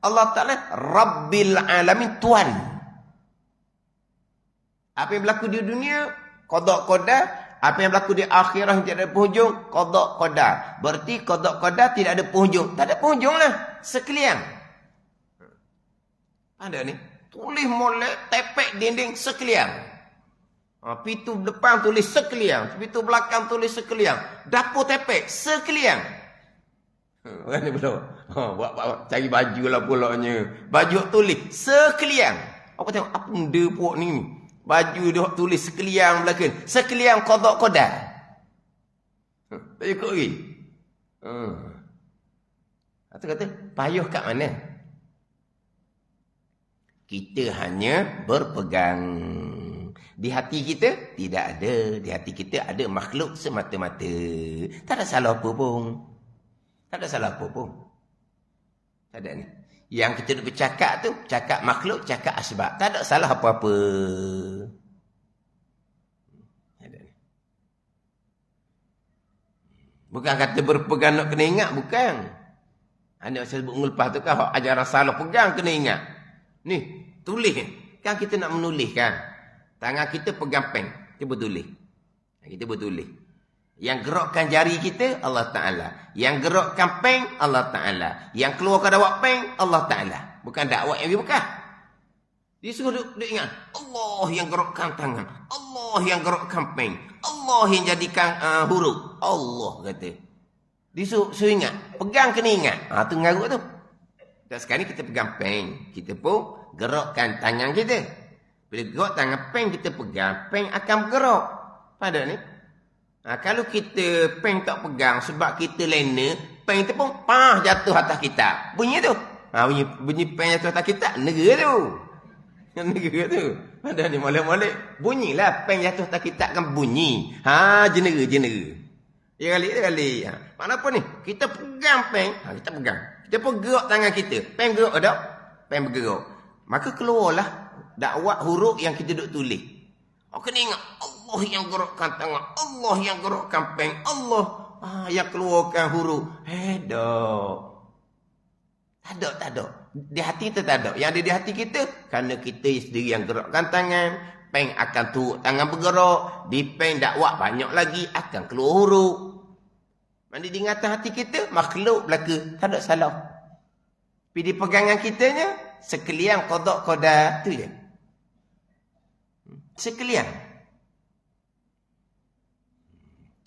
Allah Ta'ala. Rabbil Alamin. Tuhan. Apa yang berlaku di dunia? Qada qadar. Apa yang berlaku di akhirah yang tidak ada penghujung? Qada qadar. Berarti qada qadar tidak ada penghujung. Tak ada penghujung lah. Sekalian. Ada ni. Tulis molek, tepek dinding sekalian. Pintu depan tulis sekalian. Pintu belakang tulis sekalian. Dapur tepek sekalian. Orang ni belum. Buat cari baju lah pulaknya. Baju tulis sekalian. Apa tengok apa benda puak ni. Baju dia tulis sekalian belakang. Sekalian qada qadar. Tak ikut lagi. Kata payah kat mana? Kita hanya berpegang. Di hati kita tidak ada. Di hati kita ada makhluk semata-mata. Tak ada salah apa pun. Tak ada salah apa pun. Tak ada ni. Yang kita nak bercakap tu, cakap makhluk, cakap asbab. Tak ada salah apa-apa. Bukan kata berpegang nak kena ingat, bukan. Anda saya sebut lepas tu kan, ajaran salah pegang kena ingat. Ni, tulis. Kan kita nak menulis kan. Tangan kita pegang pen, kita bertulis. Kita bertulis. Yang gerakkan jari kita, Allah Ta'ala. Yang gerakkan pen, Allah Ta'ala. Yang keluarkan dakwah pen, Allah Ta'ala. Bukan dakwah yang bukan. Dia suruh dia ingat. Allah yang gerakkan tangan. Allah yang gerakkan pen. Allah yang jadikan huruf. Allah kata. Dia suruh ingat. Pegang kena ingat. Tu ngarut tu. Dan sekarang ni kita pegang pen. Kita pun gerakkan tangan kita. Bila gerak tangan pen, kita pegang. Pen akan bergerak. Pada ni. Kalau kita pen tak pegang sebab kita lena, pen tu pun jatuh atas kita. Bunyi tu. Bunyi pen jatuh atas kita, negara tu. Negara tu. Ada ni molek-molek. Bunyilah pen jatuh atas kita akan bunyi. Jenera. Ya kali. Mana apa ni? Kita pegang pen. Kita pegang. Kita pun gerak tangan kita. Pen gerak tak? Pen bergerak. Maka keluarlah dakwah huruf yang kita duk tulis. Kena ingat. Allah yang gerakkan tangan. Allah yang gerakkan pen. Allah yang keluarkan huruf. Tak ada. Di hati kita tak ada. Yang ada di hati kita, kerana kita sendiri yang gerakkan tangan, peng akan turut tangan bergerak, di peng dakwah banyak lagi, akan keluar huruf. Mandi di ingatan hati kita, makhluk belaka, tak ada salah. Tapi di pegangan kitanya, sekalian qada qadar, tu je. Sekalian.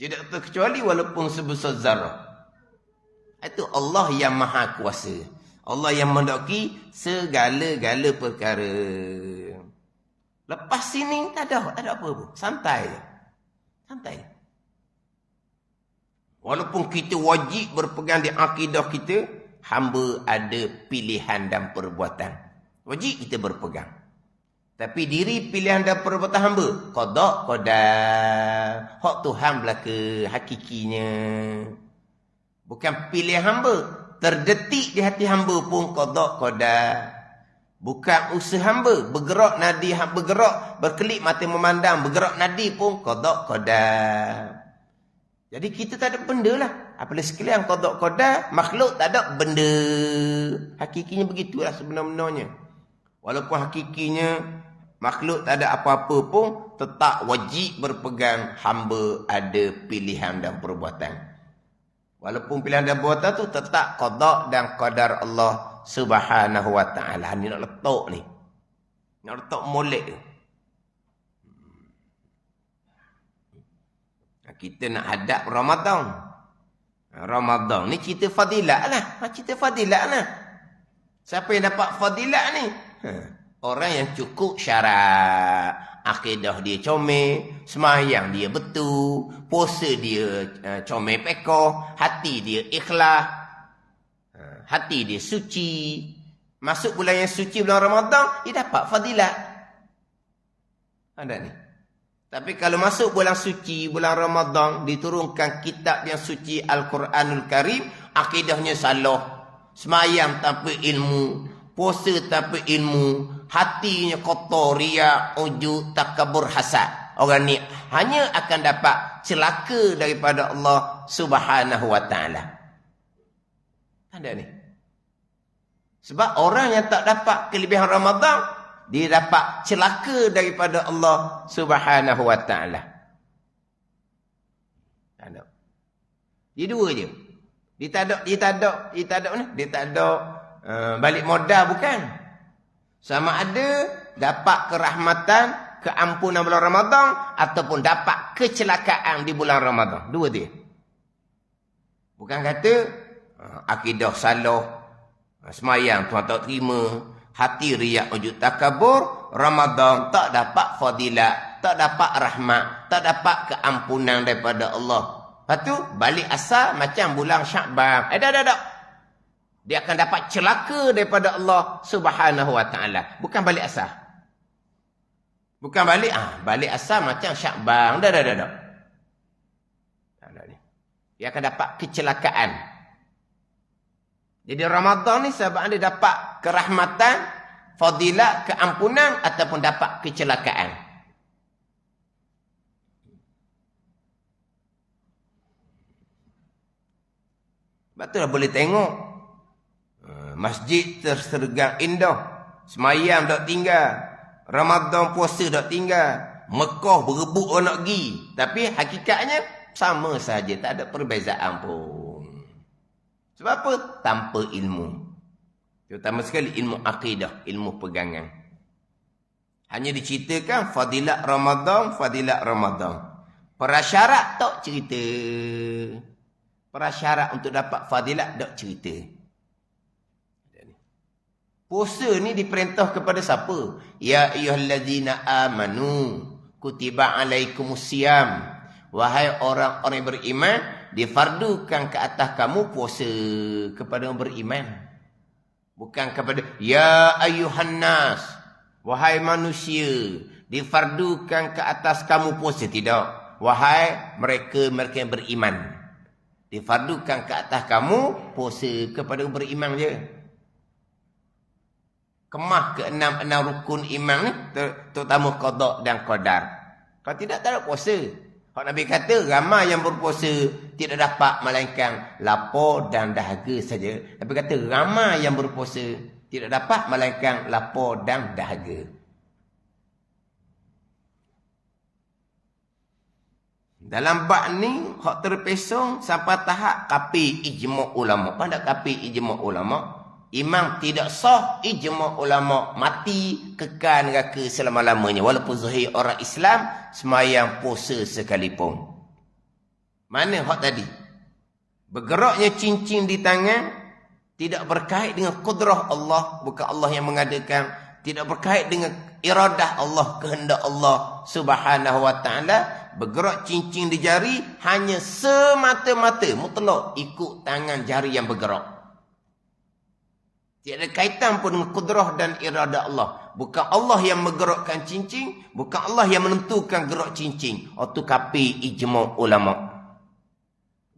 Tidak terkecuali walaupun sebesar zarah. Itu Allah yang maha kuasa. Allah yang mendaki segala-gala perkara. Lepas sini tak ada apa-apa. Santai je. Santai. Walaupun kita wajib berpegang di akidah kita, hamba ada pilihan dan perbuatan. Wajib kita berpegang. Tapi diri pilihan dan perbuatan hamba, qada qadar. Hak Tuhan belaka hakikinya. Bukan pilihan hamba. Terdetik di hati hamba pun qada qadar. Bukan usaha hamba. Bergerak nadi, bergerak, berkelip mata memandang. Bergerak nadi pun qada qadar. Jadi kita tak ada benda lah. Apabila sekalian qada qadar, makhluk tak ada benda. Hakikinya begitulah sebenar-benarnya. Walaupun hakikinya makhluk tak ada apa-apa pun, tetap wajib berpegang hamba ada pilihan dan perbuatan. Walaupun pilihan dan perbuatan tu tetap qada dan qadar Allah Subhanahu wa ta'ala. Ni nak letak ni. Nak letak molek ni. Kita nak hadap Ramadan. Ramadan ni cerita fadilat lah. Cerita fadilat lah. Siapa yang dapat fadilat ni? Orang yang cukup syarat. Akidah dia comel, semayang dia betul, puasa dia comel pekoh, hati dia ikhlas, hati dia suci. Masuk bulan yang suci, bulan Ramadan, dia dapat fadilat. Ada ni. Tapi kalau masuk bulan suci, bulan Ramadan, diturunkan kitab yang suci Al-Quranul Karim, akidahnya salah, semayang tanpa ilmu, puasa tanpa ilmu, hatinya kotor, riak, ujub, takabur, hasad. Orang ni hanya akan dapat celaka daripada Allah Subhanahu wa ta'ala. Ada ni. Sebab orang yang tak dapat kelebihan Ramadan, dia dapat celaka daripada Allah Subhanahu wa ta'ala. Ada. Dia dua je. Dia tak ada balik modal, bukan. Sama ada dapat kerahmatan, keampunan bulan Ramadan, ataupun dapat kecelakaan di bulan Ramadan. Dua dia. Bukan kata akidah salah, semayang Tuhan tak terima, hati riak wujud takabur, Ramadan tak dapat fadilat, tak dapat rahmat, tak dapat keampunan daripada Allah. Lepas tu balik asal macam bulan Syakban. Dah. Dia akan dapat celaka daripada Allah Subhanahu wa ta'ala. Bukan balik asal. Bukan balik balik asal macam Syakban. Dah. Dia akan dapat kecelakaan. Jadi Ramadan ni sebab dia dapat kerahmatan, fadilat, keampunan ataupun dapat kecelakaan. Sebab tu dah boleh tengok masjid tersergang indah, semayang tak tinggal, Ramadan puasa tak tinggal, Mekah berebut orang nak pergi, tapi hakikatnya sama saja, tak ada perbezaan pun. Sebab apa? Tanpa ilmu. Terutama sekali ilmu akidah, ilmu pegangan. Hanya diceritakan fadilat Ramadan. Prasyarat tak cerita. Prasyarat untuk dapat fadilat tak cerita. Puasa ni diperintah kepada siapa? Ya ayyuhallazina amanu kutiba alaikumusiyam. Wahai orang-orang yang beriman, difardukan ke atas kamu puasa kepada orang beriman. Bukan kepada ya ayyuhan nas, wahai manusia, difardukan ke atas kamu puasa. Tidak. Wahai mereka yang beriman, difardukan ke atas kamu puasa kepada orang beriman je. Kemah ke-6 rukun iman ni, terutama qada dan qadar. Kalau tidak, tak ada puasa. Kalau Nabi kata, ramai yang berpuasa tidak dapat melainkan lapar dan dahaga saja. Nabi kata, ramai yang berpuasa Tidak dapat melainkan lapar dan dahaga. Dalam bab ni, hak terpesong sampai tahap kapi ijma' ulama. Pada kapi ijma' ulama, imam tidak sah ijma' ulama mati kekal neraka selama-lamanya. Walaupun zahir orang Islam semayang puasa sekalipun. Mana hak tadi? Bergeraknya cincin di tangan tidak berkait dengan kudrah Allah. Bukan Allah yang mengadakan. Tidak berkait dengan iradah Allah, kehendak Allah subhanahu wa ta'ala. Bergerak cincin di jari hanya semata-mata mutlak ikut tangan jari yang bergerak. Tiada kaitan pun dengan kudrah dan iradah Allah. Bukan Allah yang menggerakkan cincin, bukan Allah yang menentukan gerak cincin. Itu kapi ijma' ulama.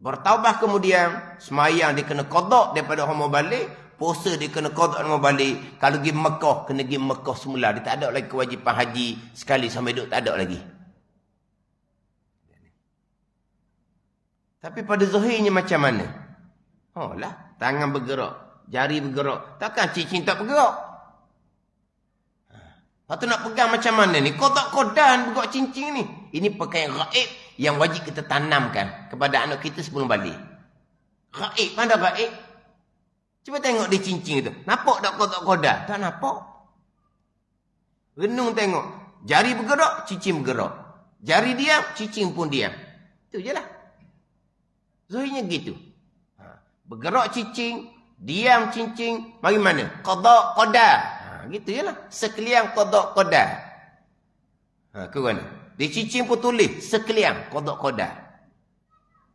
Bertaubat kemudian, semayang dia kena qada daripada orang balik, puasa dia kena qada orang balik. Kalau pergi Mekah, kena pergi Mekah semula. Dia tak ada lagi kewajipan haji sekali sampai hidup, tak ada lagi. Tapi pada zahirnya macam mana? Oh lah, tangan bergerak, jari bergerak. Takkan cincin tak bergerak? Lepas tu nak pegang macam mana ni? Kodak-kodan bergerak cincin ni. Ini pakaian gaib yang wajib kita tanamkan kepada anak kita sebelum balik. Gaib, mana gaib? Cuba tengok di cincin itu. Nampak tak kodak-kodak? Tak nampak. Renung tengok. Jari bergerak, cincin bergerak. Jari diam, cincin pun diam. Itu je lah. Zahirnya gitu. Bergerak cincin, diam cincin, mari mana? Qada, qada. Gitu je lah. Sekalian qada, qada. Ke mana? Di cincin pun tulis, sekalian qada, qada.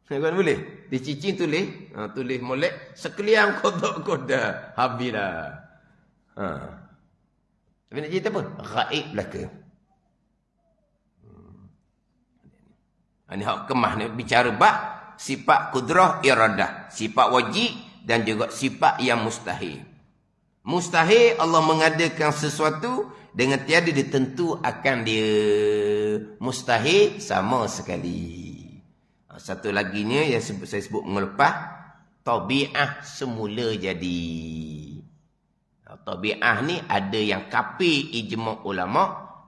Kan boleh? Di cincin tulis, tulis molek, sekalian qada, qada. Habislah. Tapi nak cerita apa? Gaib belaka. Ini hak kemah ni bicara bab sifat kudrah iradah, sifat wajib dan juga sifat yang mustahil. Mustahil Allah mengadakan sesuatu dengan tiada ditentu akan dia. Mustahil sama sekali. Satu laginya yang saya sebut mengelepas, tabi'ah semula jadi. Tabi'ah ni ada yang kapi ijma' ulama,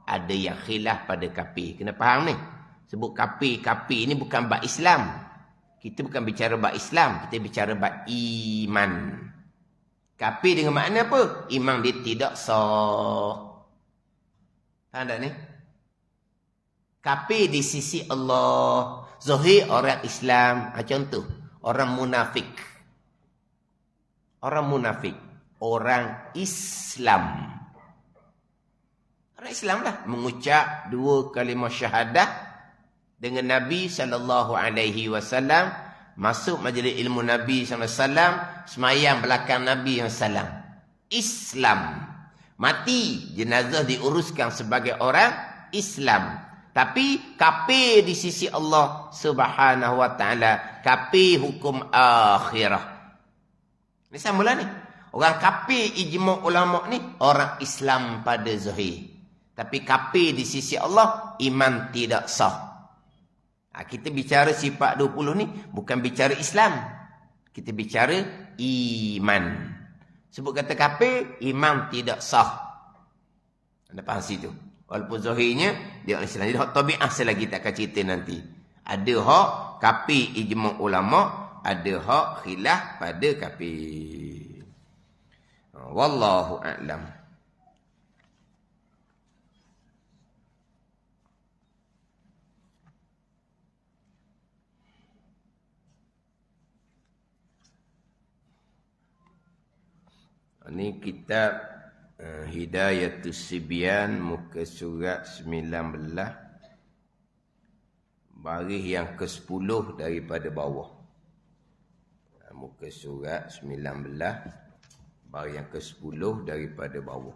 ada yang khilaf pada kapi. Kena faham ni. Sebut kapi ni bukan bab Islam. Kita bukan bicara bab Islam, kita bicara bab iman. Kafir dengan makna apa? Iman dia tidak sah. Faham tak ni? Kafir di sisi Allah. Zahir orang Islam. Contoh, orang munafik. Orang munafik. Orang Islam. Orang Islam lah. Mengucap 2 kalimah syahadah dengan Nabi SAW, masuk majlis ilmu Nabi SAW, semayang belakang Nabi SAW. Islam. Mati, jenazah diuruskan sebagai orang Islam. Tapi kafir di sisi Allah Subhanahu wa ta'ala. Kafir hukum akhirah. Ini sambula ni. Orang kafir ijma' ulama' ni, orang Islam pada zahir. Tapi kafir di sisi Allah, iman tidak sah. Kita bicara sifat 20 ni bukan bicara Islam. Kita bicara iman. Sebut kata kafir, iman tidak sah. Anda faham situ? Walaupun zahirnya dia Islam. Jadi hak tabi'ah selagi tak akan cerita nanti. Ada hak kafir ijma' ulama, ada hak khilaf pada kafir. Wallahu a'lam. Ini kitab Hidayatus Sibyan, muka surat 19, baris yang ke-10 daripada bawah. Muka surat 19, baris yang ke-10 daripada bawah.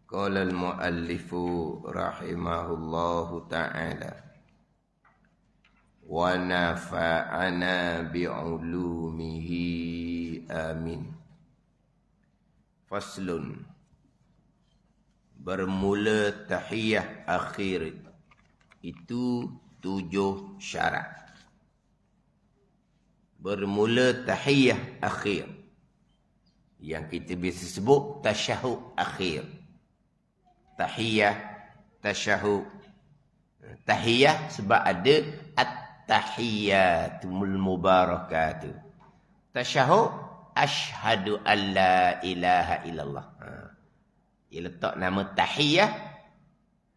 Qala al-muallifu rahimahullahu ta'ala wa nafa'ana bi'ulumihi amin. Faslun. Bermula tahiyah akhir itu 7 syarat. bermula tahiyah akhir. Yang kita biasa sebut tasyahud akhir. Tahiyah, tasyahud. Tahiyah sebab ada at-tahiyyatul mubarakatuh. Tasyahud, asyhadu an la ilaha illallah. Dia letak nama tahiyah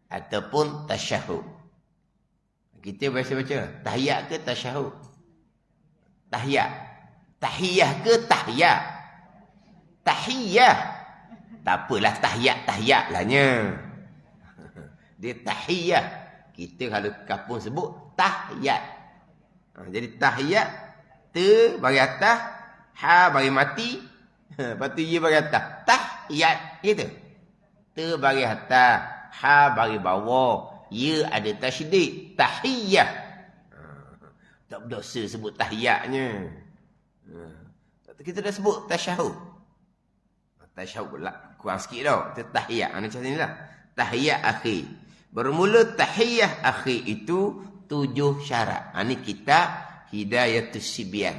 ataupun tasyahud. Kita biasa baca tahiyat ke tasyahud? Tahiyat. Tahiyah ke tahiyat? Tahiyah. Tak apalah tahiyat lahnya. Dia tahiyah. Kita kalau kampung sebut tahiyat. Jadi tahiyat, ta bagi atas, ha bagi mati, lepas tu ya bagi atas. Tahiyat gitu. Ta bagi atas, ha bagi bawah, ya ada tasydid. Tahiyah. Tak berdosa sebut tahiyatnya. Kita dah sebut tasyahud. Tasyahud lah. Kurang sikit tau. Itu tahiyat. Macam ni lah. Tahiyat akhir. Bermula tahiyah akhir itu 7 syarat. Ini kitab Hidayatus Sibyan.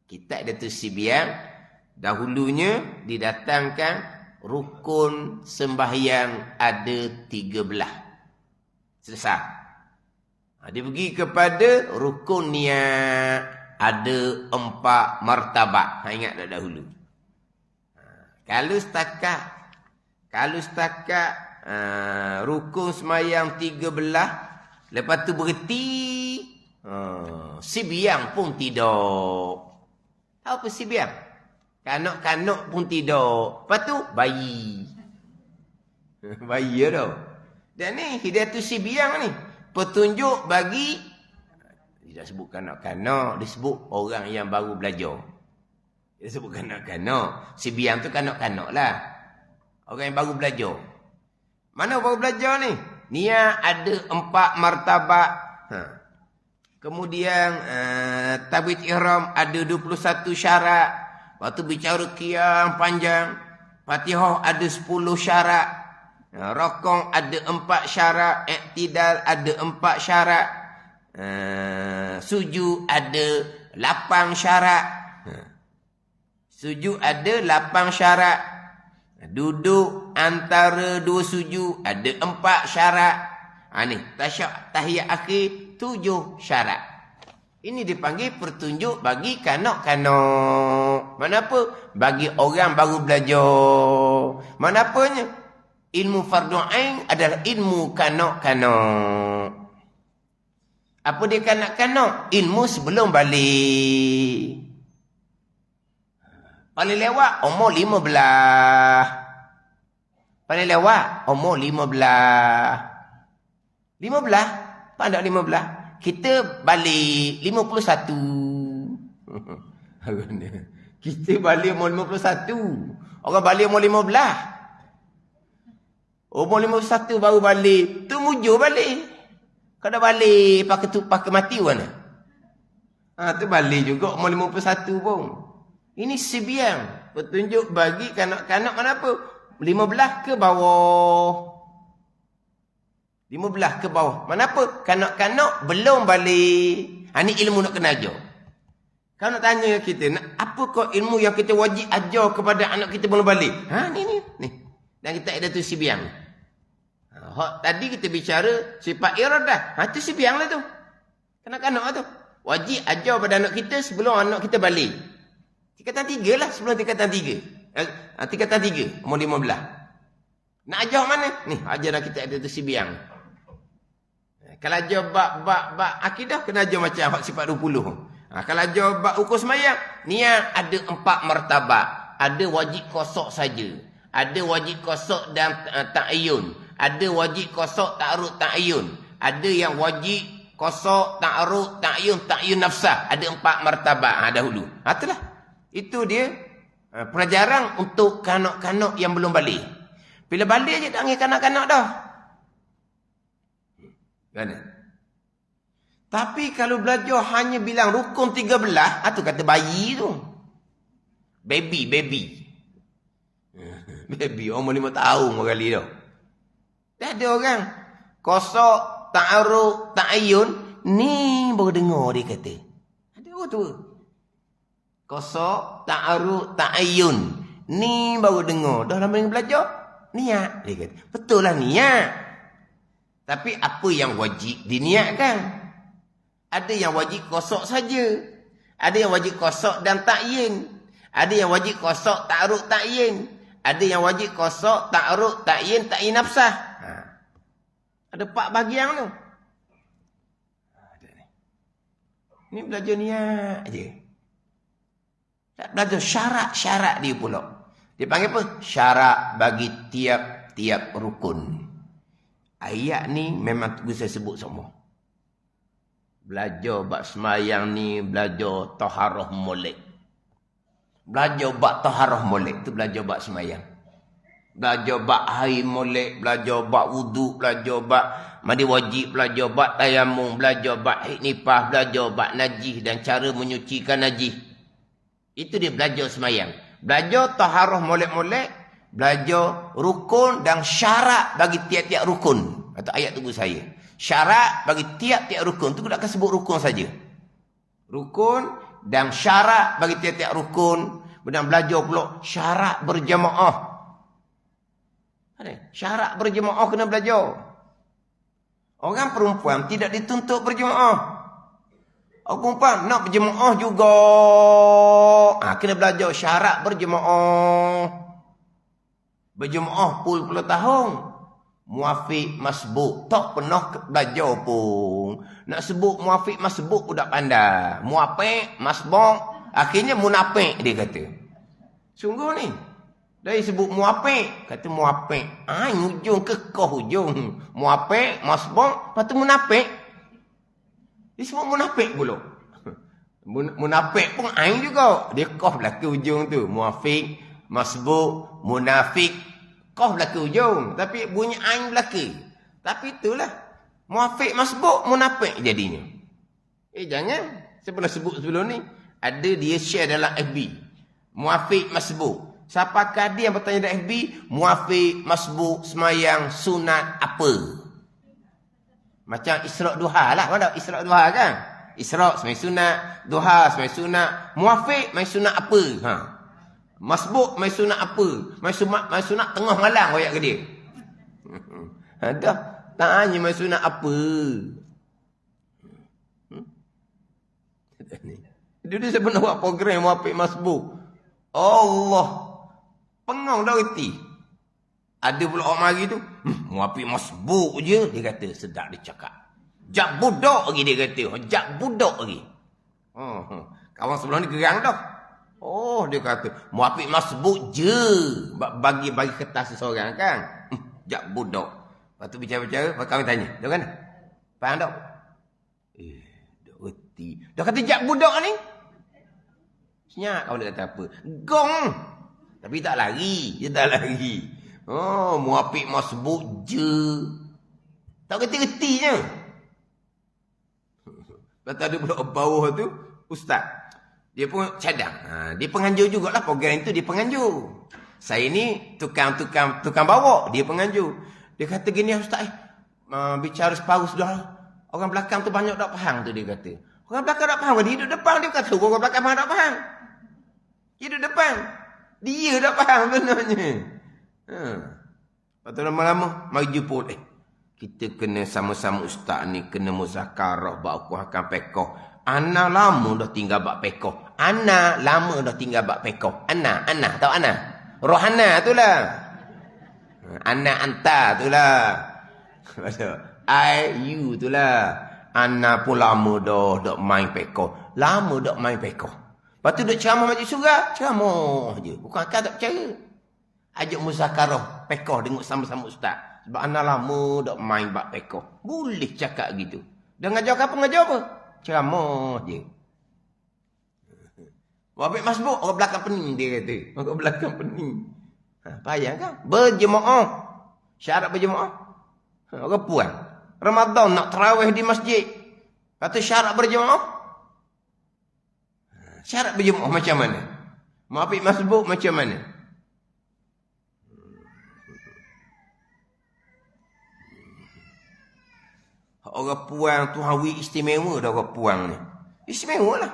Kitab Hidayatus Sibyan. Dahulunya didatangkan rukun sembahyang ada 13. Selesai. Dia pergi kepada rukun niat ada 4 martabat. Ingat dah dahulu. Kalau setakat rukun semayang 13, lepas tu berhenti, sibiang pun tidak. Apa sibiang? Kanak-kanak pun tidak. Lepas tu bayi. Bayi ya tau. Dan ni Hidayatus Sibyan ni petunjuk bagi, tidak sebut kanak-kanak, disebut orang yang baru belajar. Dia sebut kanak-kanak. Sibyan tu kanak-kanak lah. Orang yang baru belajar. Mana baru belajar ni? Niat ada 4 martabat. Kemudian tabit ihram ada 21 syarat. Lepas tu bicara qiyam panjang. Fatihah ada 10 syarat. Rokong ada 4 syarat. Iktidal ada 4 syarat. Sujud ada 8 syarat. Sujud ada 8 syarat. Duduk antara 2 sujud ada 4 syarat. Ni tahiyat akhir 7 syarat. Ini dipanggil pertunjuk bagi kanak-kanak. Kenapa? Bagi orang baru belajar. Kenapanya? Ilmu fardu ain adalah ilmu kanak-kanak. Apa dia kanak-kanak? Ilmu sebelum balik. Paling lewat umur 15. Paling lewat umur 15. 15? Tak ada 15. Kita balik 51. Kita balik umur 51. Orang balik umur 15. Umur 51 baru balik. Tu mujur balik. Kalau balik pakai mati mana? Tu balik juga umur 51 pun. Ini sibiang. Petunjuk bagi kanak-kanak kenapa? 15 ke bawah. 15 ke bawah. Kenapa? Kanak-kanak belum balik. Ini ilmu nak kena ajar. Kalau nak tanya kita, apa kau ilmu yang kita wajib ajar kepada anak kita belum balik? Ni. Dan kita ada tu sibiang. Tadi kita bicara sifat iradah. Itu sibiang lah tu. Kanak-kanak tu. Wajib ajar pada anak kita sebelum anak kita balik. Tingkatan 3 lah sebelum tingkatan 3. Tingkatan 3, umur 15. Nak ajar mana? Ni, ajar kita ada tu sibiang. Kalau ajar bab akidah, kena ajar macam sifat 20. Kalau ajar bab ukur semayang, niat ada 4 martabat. Ada wajib kosok saja. Ada wajib kosok dan ta'ayun. Ada wajib kosok ta'arud ta'ayun. Ada yang wajib kosok ta'arud ta'ayun nafsah. Ada 4 martabat dahulu. Itulah. Itu dia pelajaran untuk kanak-kanak yang belum balik. Bila balik je tak panggil kanak-kanak dah. Kan? Tapi kalau belajar hanya bilang rukun 13, tu kata bayi tu. Baby. Baby, umur 5 tahun kali dah. Dah ada orang kosok ta'arud ta'ayun, ni baru dengar dia kata. Ada Tua-tua. Qasa, ta'arud, ta'ayyun. Ni baru dengar. Dah lama belajar. Niat. Dia kata, betul lah niat. Tapi apa yang wajib diniatkan? Ada yang wajib qasa saja. Ada yang wajib qasa dan ta'yin. Ada yang wajib qasa, ta'arud, ta'yin. Ada yang wajib qasa, ta'arud, ta'yin, ta'yin nafsah. Ada 4 bahagian tu. Ni belajar niat je. Tak belajar syarat-syarat dia pula. Dia panggil apa? Syarat bagi tiap-tiap rukun. Ayat ni memang saya sebut semua. Belajar bab semayang ni, belajar taharah molek. Belajar bab taharah molek tu belajar bab semayang. Belajar bab air molek, belajar bab wuduk, belajar bab mandi wajib, belajar bab tayamum, belajar bab haid nifas, belajar bab najis dan cara menyucikan najis. Itu dia belajar semayang. Belajar taharah molek-molek, belajar rukun dan syarat bagi tiap-tiap rukun. Atau ayat tunggu saya. Syarat bagi tiap-tiap rukun. Tu aku akan sebut rukun saja. Rukun dan syarat bagi tiap-tiap rukun. Dan belajar pula syarat berjamaah. Syarat berjemaah kena belajar. Orang perempuan tidak dituntut berjemaah. Orang perempuan nak berjemaah juga. Kena belajar syarat berjemaah. Berjemaah puluh tahun. Muafiq masbuk. Tak pernah belajar pun. Nak sebut muafiq masbuk pun tak pandai. Muafiq masbuk. Akhirnya munafik dia kata. Sungguh ni. Dari sebut muafiq, kata muafiq. Hujung kekeh hujung. Muafiq, masbuk, lepas tu munafik. Dia sebut munafik pula. Munafik pun ain juga. Dia kah belakang hujung tu. Muafiq, masbuk, munafik. Kah belakang hujung. Tapi bunyi ain belakang. Tapi itulah. Muafiq, masbuk, munafik jadinya. Jangan. Saya pernah sebut sebelum ni. Ada dia share dalam FB. Muafiq, masbuk. Siapakah dia yang bertanya di FB? Muafiq, masbuk, semayang, sunat apa? Macam Isra' Duha lah. Mana Isra' Duha kan? Isra' semayang sunat. Duha semayang sunat. Muafiq, semayang sunat apa? Masbuk, semayang sunat apa? Semayang sunat tengah malam koyak ke dia? Dah. Tanya semayang sunat apa? Dia saya pernah buat program Muafiq, masbuk. Allah. Pengong dah reti. Ada pula orang mari tu. Muafiq masbuk je. Dia kata, sedap dia cakap. Jak budak lagi dia kata. Jak budak lagi. Kawan sebelah ni gerang dah. Dia kata, muafiq masbuk je. Bagi kertas seseorang kan. Jak budak. Lepas tu bicara-bicara, kami tanya. Dia kan? Faham tak? Dah reti. Dah kata jak budak ni. Senyap kau dia kata apa? Gong. Tapi tak lari. Dia tak lari. Muafiq masbuk je. Tak reti-reti je. Lepas ada pula bawah tu, ustaz. Dia pun cadang. Dia penganjur jugalah program itu, dia penganjur. Saya ni tukang bawa, dia penganjur. Dia kata gini, ustaz, bicara separuh sudah. Orang belakang tu banyak tak faham tu, dia kata. Orang belakang tak faham, dia duduk depan, dia kata orang belakang faham tak faham. Dia duduk depan. Dia tak faham sebenarnya. Lepas tu lama-lama, mari jumpa. Kita kena sama-sama ustaz ni, kena muzakarah, buat aku akan pekoh. Ana lama dah tinggal bak pekoh. Ana lama dah tinggal bak pekoh. Ana, tahu Ana? Rohana tu lah. Ana anta tu lah. You tu lah. Ana pun lama dah main pekoh. Lama dah main pekoh. Lepas tu duk ceramah majlis surah, ceramah je. Bukan akal tak percaya. Ajak muzakarah, pekoh dengar sama-sama ustaz. Sebab ana lama dak main bab pekoh. Boleh cakap gitu. Dan ngajar apa? Ngajar apa? Ceramah je. Muafiq masbuk, orang belakang pening dia kata. Orang belakang pening. Payah kan? Berjemaah. Syarat berjemaah. Orang puan. Ramadan nak tarawih di masjid. Kata syarat berjemaah. Syarat berjemaah macam mana? Muafiq masbuk macam mana? Orang puang tu hawi istimewa dah orang puang ni. Istimewa lah.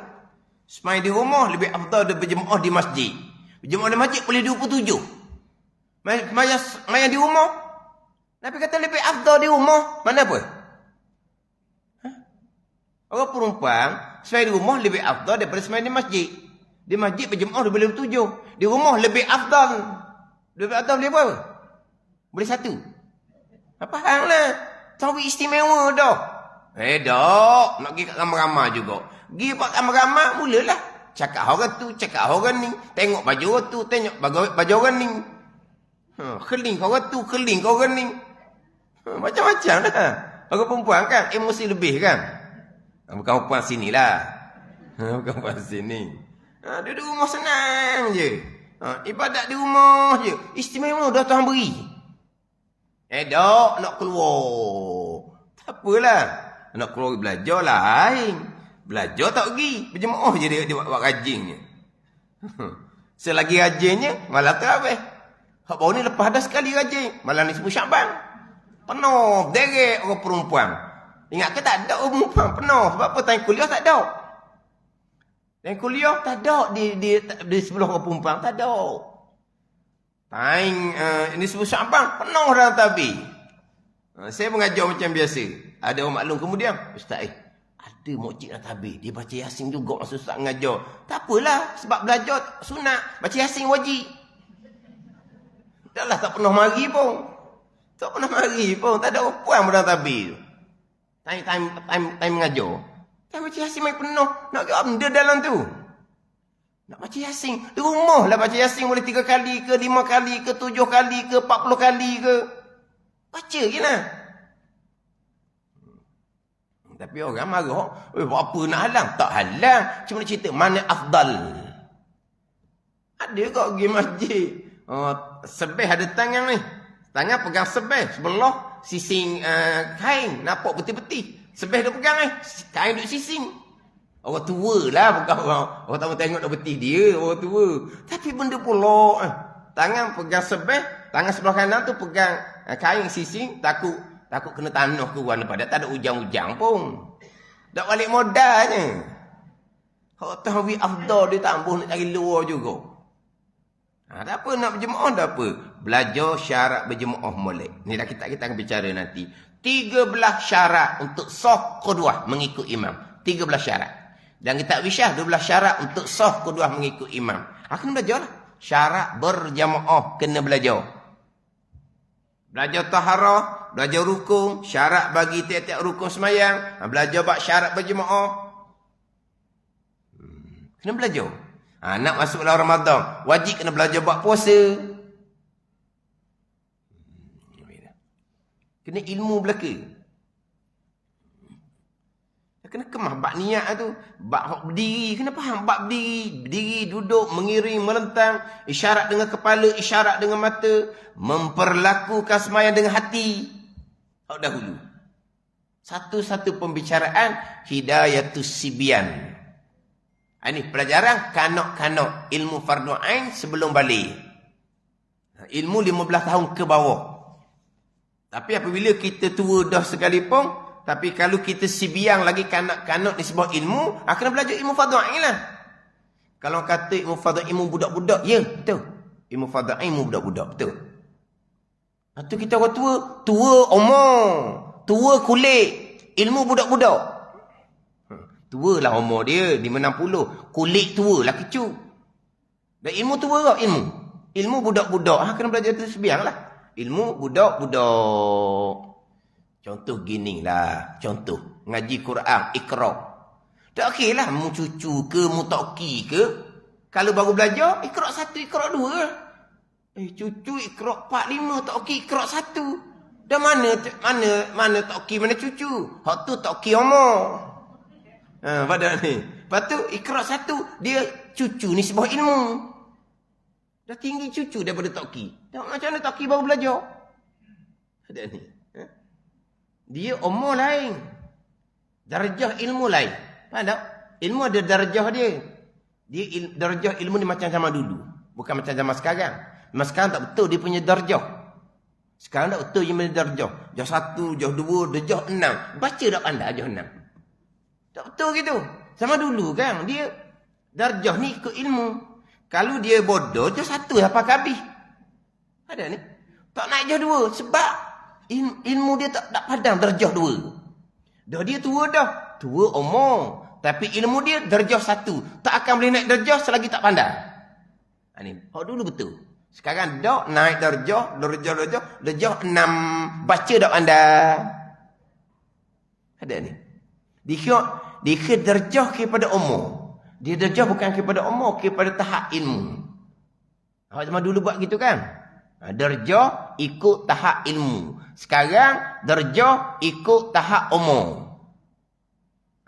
Sembahyang di rumah lebih afdal daripada berjemaah di masjid. Berjemaah di masjid boleh 27. Sembahyang di rumah, Nabi kata lebih afdal di rumah. Mana apa? Orang perempuan sembahyang di rumah lebih afdal daripada sembahyang di masjid. Di masjid berjemaah boleh 27. Di rumah lebih afdal. Lebih afdal boleh apa? Boleh 1. Fahamlah. Tahu istimewa dah. Dok. Nak pergi kat ramai-ramai juga. Pergi kat ramai-ramai, mulalah. Cakap orang tu, cakap orang ni. Tengok baju orang tu, tengok baju orang ni. Keling orang tu, keling orang ni. Macam-macam lah. Orang perempuan kan, emosi lebih kan. Bukan perempuan sini lah. Bukan perempuan sini. Dia di rumah senang je. Ibadat di rumah je. Istimewa dah Tuhan beri. Dok, nak keluar. Tak apalah. Nak keluar belajar lain. Belajar tak pergi. Berjemaah je dia buat rajinnya. Selagi rajinnya, malah tak habis. Hak baru ni lepas dah sekali rajin. Malah ni sebut Syakban. Penuh. Derek orang perempuan. Ingat ke tak ada orang perempuan penuh. Sebab apa? Time kuliah tak ada. Time kuliah tak ada di sebelah orang perempuan. Tak ada. Time ini sebut Syakban. Penuh dalam tabir. Saya mengajar macam biasa. Ada orang maklum kemudian. Ustaz ada mokcik dalam tabir. Dia baca Yasin juga masa Ustaz mengajar. Tak apalah. Sebab belajar sunat. Baca Yasin wajib. Dah lah tak pernah mari pun. Tak pernah mari pun. Tak ada orang puan dalam tabir. Time mengajar. Time baca Yasin main penuh. Nak ke benda dalam tu. Nak baca Yasin. Di rumah lah baca Yasin boleh 3 kali ke, 5 kali ke, 7 kali ke, 40 kali ke. Baca je lah. Tapi orang marah. Apa nak halang? Tak halang. Cuma nak cerita mana afdal. Ada kau pergi masjid. Sebeh ada tangan ni. Tangan pegang sebeh. Sebelah sising kain. Nampak peti-peti. Sebeh dia pegang ni. Kain duduk sising. Orang tua lah. Bukan orang tak mau tengok dah peti dia. Orang tua. Tapi benda pula. Tangan pegang sebeh. Tangan sebelah kanan tu pegang kain sising. Takut kena tanah ke warna pada. Tak ada ujang-ujang pun. Tak balik modalnya. Kalau tahu afdal dia tak boleh nak cari luar juga. Tak apa nak berjemaah, tak apa. Belajar syarat berjemaah molek. Ni dah kita akan bicara nanti. 13 syarat untuk sah qudwah mengikut imam. 13 syarat. Dan kita wisyah 12 syarat untuk sah qudwah mengikut imam. Akan belajar lah. Syarat berjemaah kena belajar. Belajar taharah, belajar rukun, syarat bagi tiap-tiap rukun semayang, belajar bab syarat berjemaah. Kena belajar. Nak masuk dalam Ramadan, wajib kena belajar bab puasa. Kena ilmu belaka. Kena kemah bab niat tu. Bab berdiri, kena faham bab berdiri. Berdiri, duduk, mengiring, melentang. Isyarat dengan kepala, isyarat dengan mata. Memperlakukan semayang dengan hati. Dahulu. Satu-satu pembicaraan, hidayatus sibyan. Ini pelajaran kanak-kanak ilmu fardu ain sebelum balik. Ilmu 15 tahun ke bawah. Tapi apabila kita tua dah sekalipun, tapi kalau kita sibiang lagi kanak-kanak di sebuah ilmu, akan belajar ilmu fardu ain lah. Kalau kata ilmu fardu ain ilmu budak-budak, ya, betul. Ilmu fardu ain ilmu budak-budak, betul. Itu kita orang tua umur, tua kulit, ilmu budak-budak. Tua lah umur dia, 560. Kulit tua lah kecu. Dan ilmu tua ke? Ilmu budak-budak. Kena belajar tu sebiang lah. Ilmu budak-budak. Contoh gini lah. Contoh. Ngaji Quran, Iqra. Tak okey lah. Mu cucu ke, mu toki ke. Kalau baru belajar, Iqra 1, Iqra 2. Cucu Iqra 4, 5. Tak okey, Iqra 1. Dan mana tak okey, mana cucu. Hak tu tak okey umur. Pada ni. Lepas tu Iqra 1, dia cucu ni sebuah ilmu. Dah tinggi cucu daripada Toki. Tengok macam mana Toki baru belajar. Ada ni. Dia umur lain. Darjah ilmu lain. Faham tak? Ilmu ada darjah dia. Darjah ilmu ni macam zaman dulu. Bukan macam zaman sekarang. Zaman sekarang tak betul dia punya darjah. Sekarang tak betul dia punya darjah. Darjah 1, darjah 2, darjah 6. Baca tak pandai darjah 6. Tak betul gitu. Sama dulu kan, dia Darjah ni ikut ilmu. Kalau dia bodoh, je satu apa habis. Ada ni. Tak naik je dua. Sebab ilmu dia tak padang darjah dua. Dah dia tua dah. Tua umur. Tapi ilmu dia darjah satu. Tak akan boleh naik darjah selagi tak pandai. Ni, dulu betul. Sekarang dah naik darjah 6. Baca tak pandai. Ada ni. Dia darjah kepada umur. Dia darjah bukan kepada umur, kepada tahap ilmu. Awak zaman dulu buat gitu kan? Darjah ikut tahap ilmu. Sekarang darjah ikut tahap umur.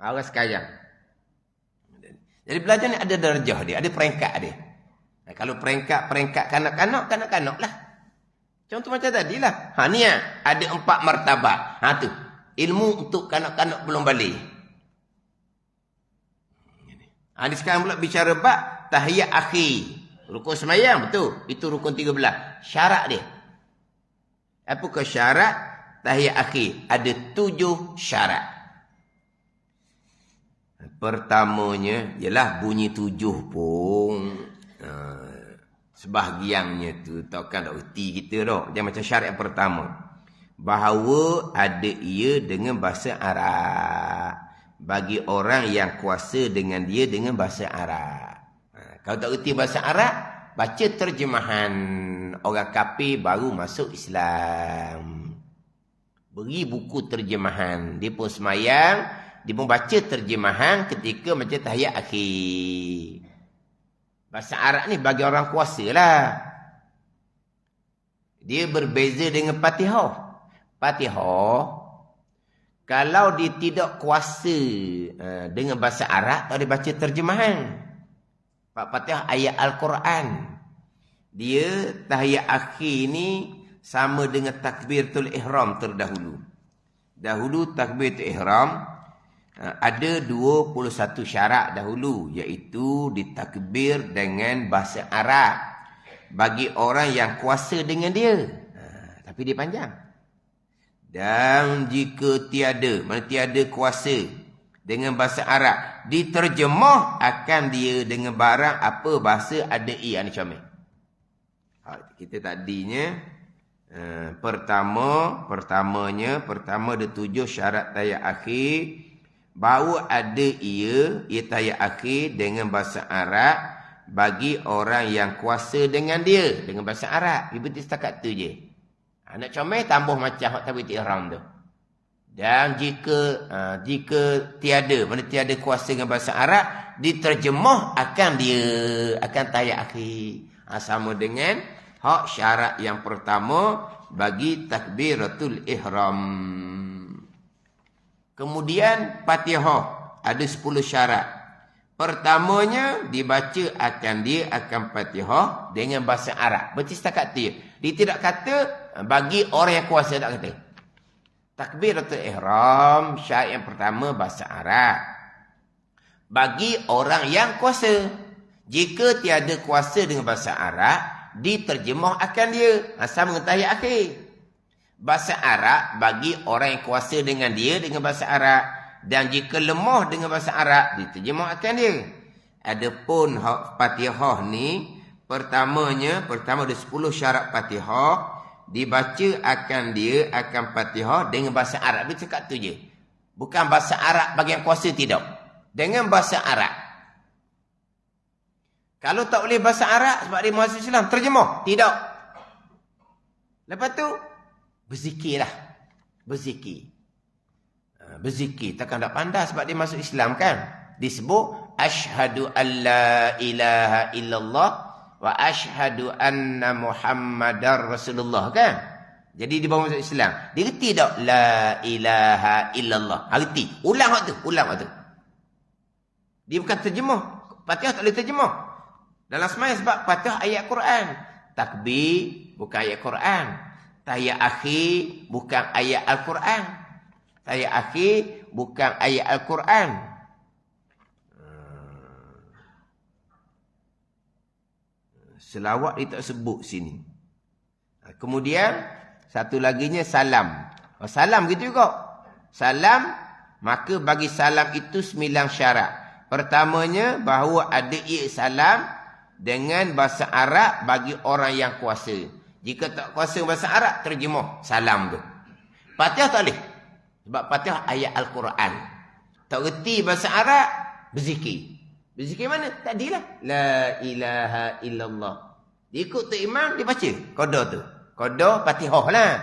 Orang sekarang. Jadi belajar ni ada darjah dia, ada peringkat dia. Kalau peringkat kanak-kanak lah. Contoh macam tadilah. Ni ada 4 martabat. Tu. Ilmu untuk kanak-kanak belum balik. Ni sekarang pula bicara bab tahiyat akhir. Rukun semayang, betul. Itu rukun 13. Syarat dia. Apakah syarat tahiyat akhir? Ada 7 syarat. Pertamanya, ialah bunyi 7 pun. Sebahagiannya tu, takkan tak erti kita tak. Dia macam syarat yang pertama. Bahawa ada ia dengan bahasa Arab. Bagi orang yang kuasa dengan dia dengan bahasa Arab. Kalau tak erti bahasa Arab, baca terjemahan orang kafir baru masuk Islam. Beri buku terjemahan. Dia pun semayang, dia pun baca terjemahan ketika macam tahiyat akhir. Bahasa Arab ni bagi orang kuasa lah. Dia berbeza dengan Fatihah. Fatihah, kalau dia tidak kuasa dengan bahasa Arab, tak boleh baca terjemahan. Fatihah ayat Al-Quran. Dia tahiyat akhir ni sama dengan takbiratul ihram terdahulu. Dahulu takbiratul ihram ada 21 syarat dahulu, iaitu ditakbir dengan bahasa Arab bagi orang yang kuasa dengan dia. Tapi dia panjang. Dan jika tiada kuasa dengan bahasa Arab, diterjemah akan dia dengan barang apa bahasa ada ni comel. Kita tadinya pertama ada 7 syarat tahiyat akhir. Bahawa ada ia tahiyat akhir dengan bahasa Arab bagi orang yang kuasa dengan dia dengan bahasa Arab. Dia berhenti setakat tu je. Nak comel tambah macam hak takbiratul ihram tu. Dan jika tiada kuasa dengan bahasa Arab, diterjemah akan tahiyat akhir. Sama dengan hak syarat yang pertama bagi takbiratul ihram. Kemudian Fatihah ada 10 syarat. Pertamanya dibaca akan Fatihah dengan bahasa Arab. Berarti setakat tu. Dia tidak kata bagi orang yang kuasa, tak kata. Takbiratul ihram syarat yang pertama bahasa Arab. Bagi orang yang kuasa. Jika tiada kuasa dengan bahasa Arab, diterjemah akan dia. Sama dengan tahiyat akhir. Bahasa Arab bagi orang yang kuasa dengan dia dengan bahasa Arab. Dan jika lemah dengan bahasa Arab, diterjemah akan dia. Adapun Fatihah ni, pertama ada 10 syarat Fatihah. Dibaca akan Fatihah dengan bahasa Arab. Dia cakap tu je. Bukan bahasa Arab bagi yang kuasa, tidak. Dengan bahasa Arab. Kalau tak boleh bahasa Arab sebab dia masuk Islam, terjemah. Tidak. Lepas tu, berzikirlah. Berzikir. Takkan tak pandai sebab dia masuk Islam kan. Disebut, Ashhadu an la ilaha illallah wa ashhadu anna Muhammadar Rasulullah kan. Jadi dia baru masuk Islam. Dia reti tak? La ilaha illallah. Reti. Ulang waktu tu. Dia bukan terjemah. Fatihah tak boleh terjemah. Dalam sembahyang sebab Fatihah ayat Quran. Takbir bukan ayat Quran. Tahiyat akhir bukan ayat Al-Quran. Tahiyat akhir bukan ayat Al-Quran. Selawat dia tak sebut sini. Kemudian satu laginya salam. Salam gitu juga. Salam, maka bagi salam itu 9 syarat. Pertamanya, bahawa ada i'salam dengan bahasa Arab bagi orang yang kuasa. Jika tak kuasa bahasa Arab, terjemah salam tu. Fatihah tak boleh. Sebab Fatihah ayat Al-Quran. Tak reti bahasa Arab, berzikir. Berzikir mana? Tadilah. La ilaha illallah. Dia ikut tu imam, dia baca. Qada tu. Qada Fatihah lah.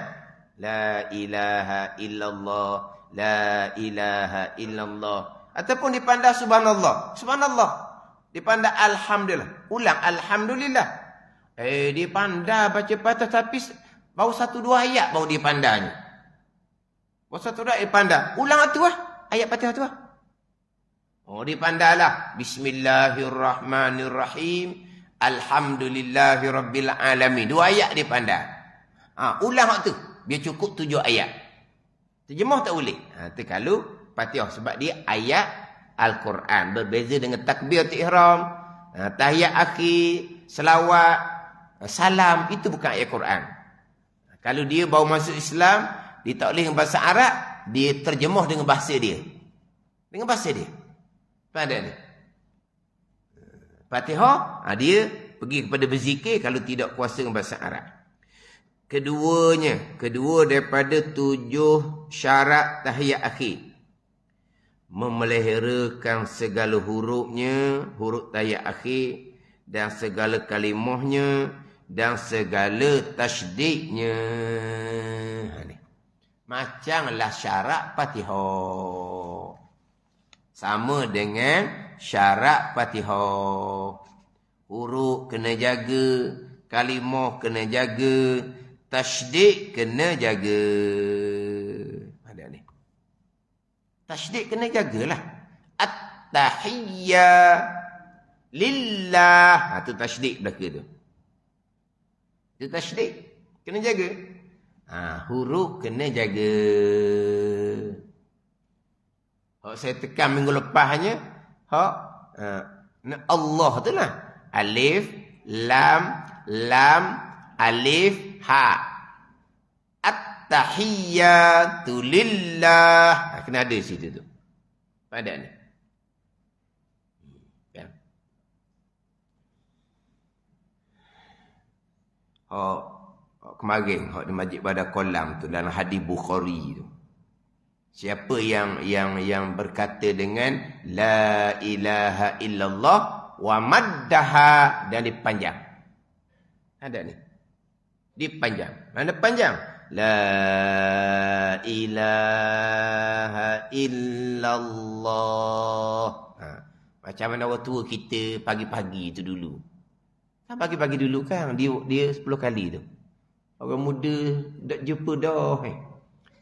La ilaha illallah. La ilaha illallah. Ataupun dipandang subhanallah. Subhanallah. Dipandang alhamdulillah. Ulang alhamdulillah. Dia pandang baca Fatihah tapi baru 1-2 ayat baru dia pandangnya. Baru 1-2 ayat pandang. Ulang tu lah. Ayat Fatihah tu lah. Oh, dia pandanglah. Bismillahirrahmanirrahim. Alhamdulillahirabbil alamin. 2 ayat dia pandang. Ulang tu. Biar cukup 7 ayat. Terjemah tak boleh. Tu kalau Fatihah. Sebab dia ayat Al-Quran. Berbeza dengan takbiratul ihram. Tahiyat akhir. Selawat. Salam. Itu bukan ayat Quran. Kalau dia baru masuk Islam. Dia tak boleh dengan bahasa Arab. Dia terjemah dengan bahasa dia. Dengan bahasa dia. Pada ni. Fatihah. Dia pergi kepada berzikir. Kalau tidak kuasa dengan bahasa Arab. Kedua daripada 7 syarat tahiyat akhir. Memeliharakan segala hurufnya, huruf tahiyat akhir, dan segala kalimahnya, dan segala tasydidnya. Macamlah syarat Fatihah. Sama dengan syarat Fatihah. Huruf kena jaga, kalimah kena jaga, tasydid kena jaga. Ada ni. Tasydid kena jagalah. At-tahiyya lillah. Itu tasydid belaka tu. Itu tasydid. Kena jaga. Huruf kena jaga. Saya tekan minggu lepasnya. Allah tu lah. Alif, lam, alif, ha. At-tahiyyatu lillah. Kena ada situ tu. Pada ni. Ya. Kemarin di Masjid Badar Kolam tu dalam hadis Bukhari tu. Siapa yang berkata dengan la ilaha illallah wa maddaha dan dipanjang. Ada ni. Dipanjang. Mana panjang? La ilaha illallah. Macam mana orang tua kita pagi-pagi tu dulu. Kan pagi-pagi dulu kan dia 10 kali tu. Orang muda dak jumpa dah.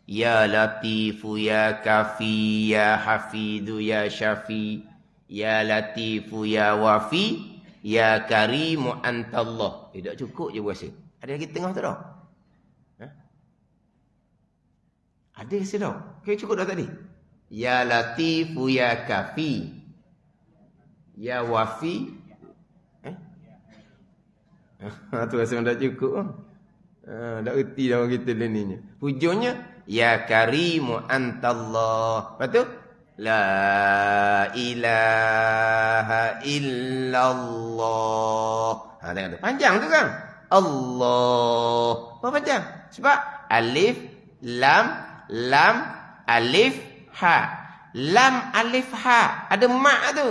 Ya Latifu ya Kafi ya Hafidu ya Syafi ya Latifu ya Wafi ya Karimu antallah. Tak cukup je puasa. Ada lagi tengah tu dah. Ada sedap. Kira cukup dah tadi. Ya Latifu ya Kafi ya Wafi. Tu rasa tak cukup. Tak erti dah orang kita ni. Hujungnya ya Karimu antallah. Lepas tu la ilaha illallah. Tengok tu. Panjang tu kan? Allah. Apa panjang? Sebab alif, lam, alif, ha. Lam, alif, ha. Ada mak tu.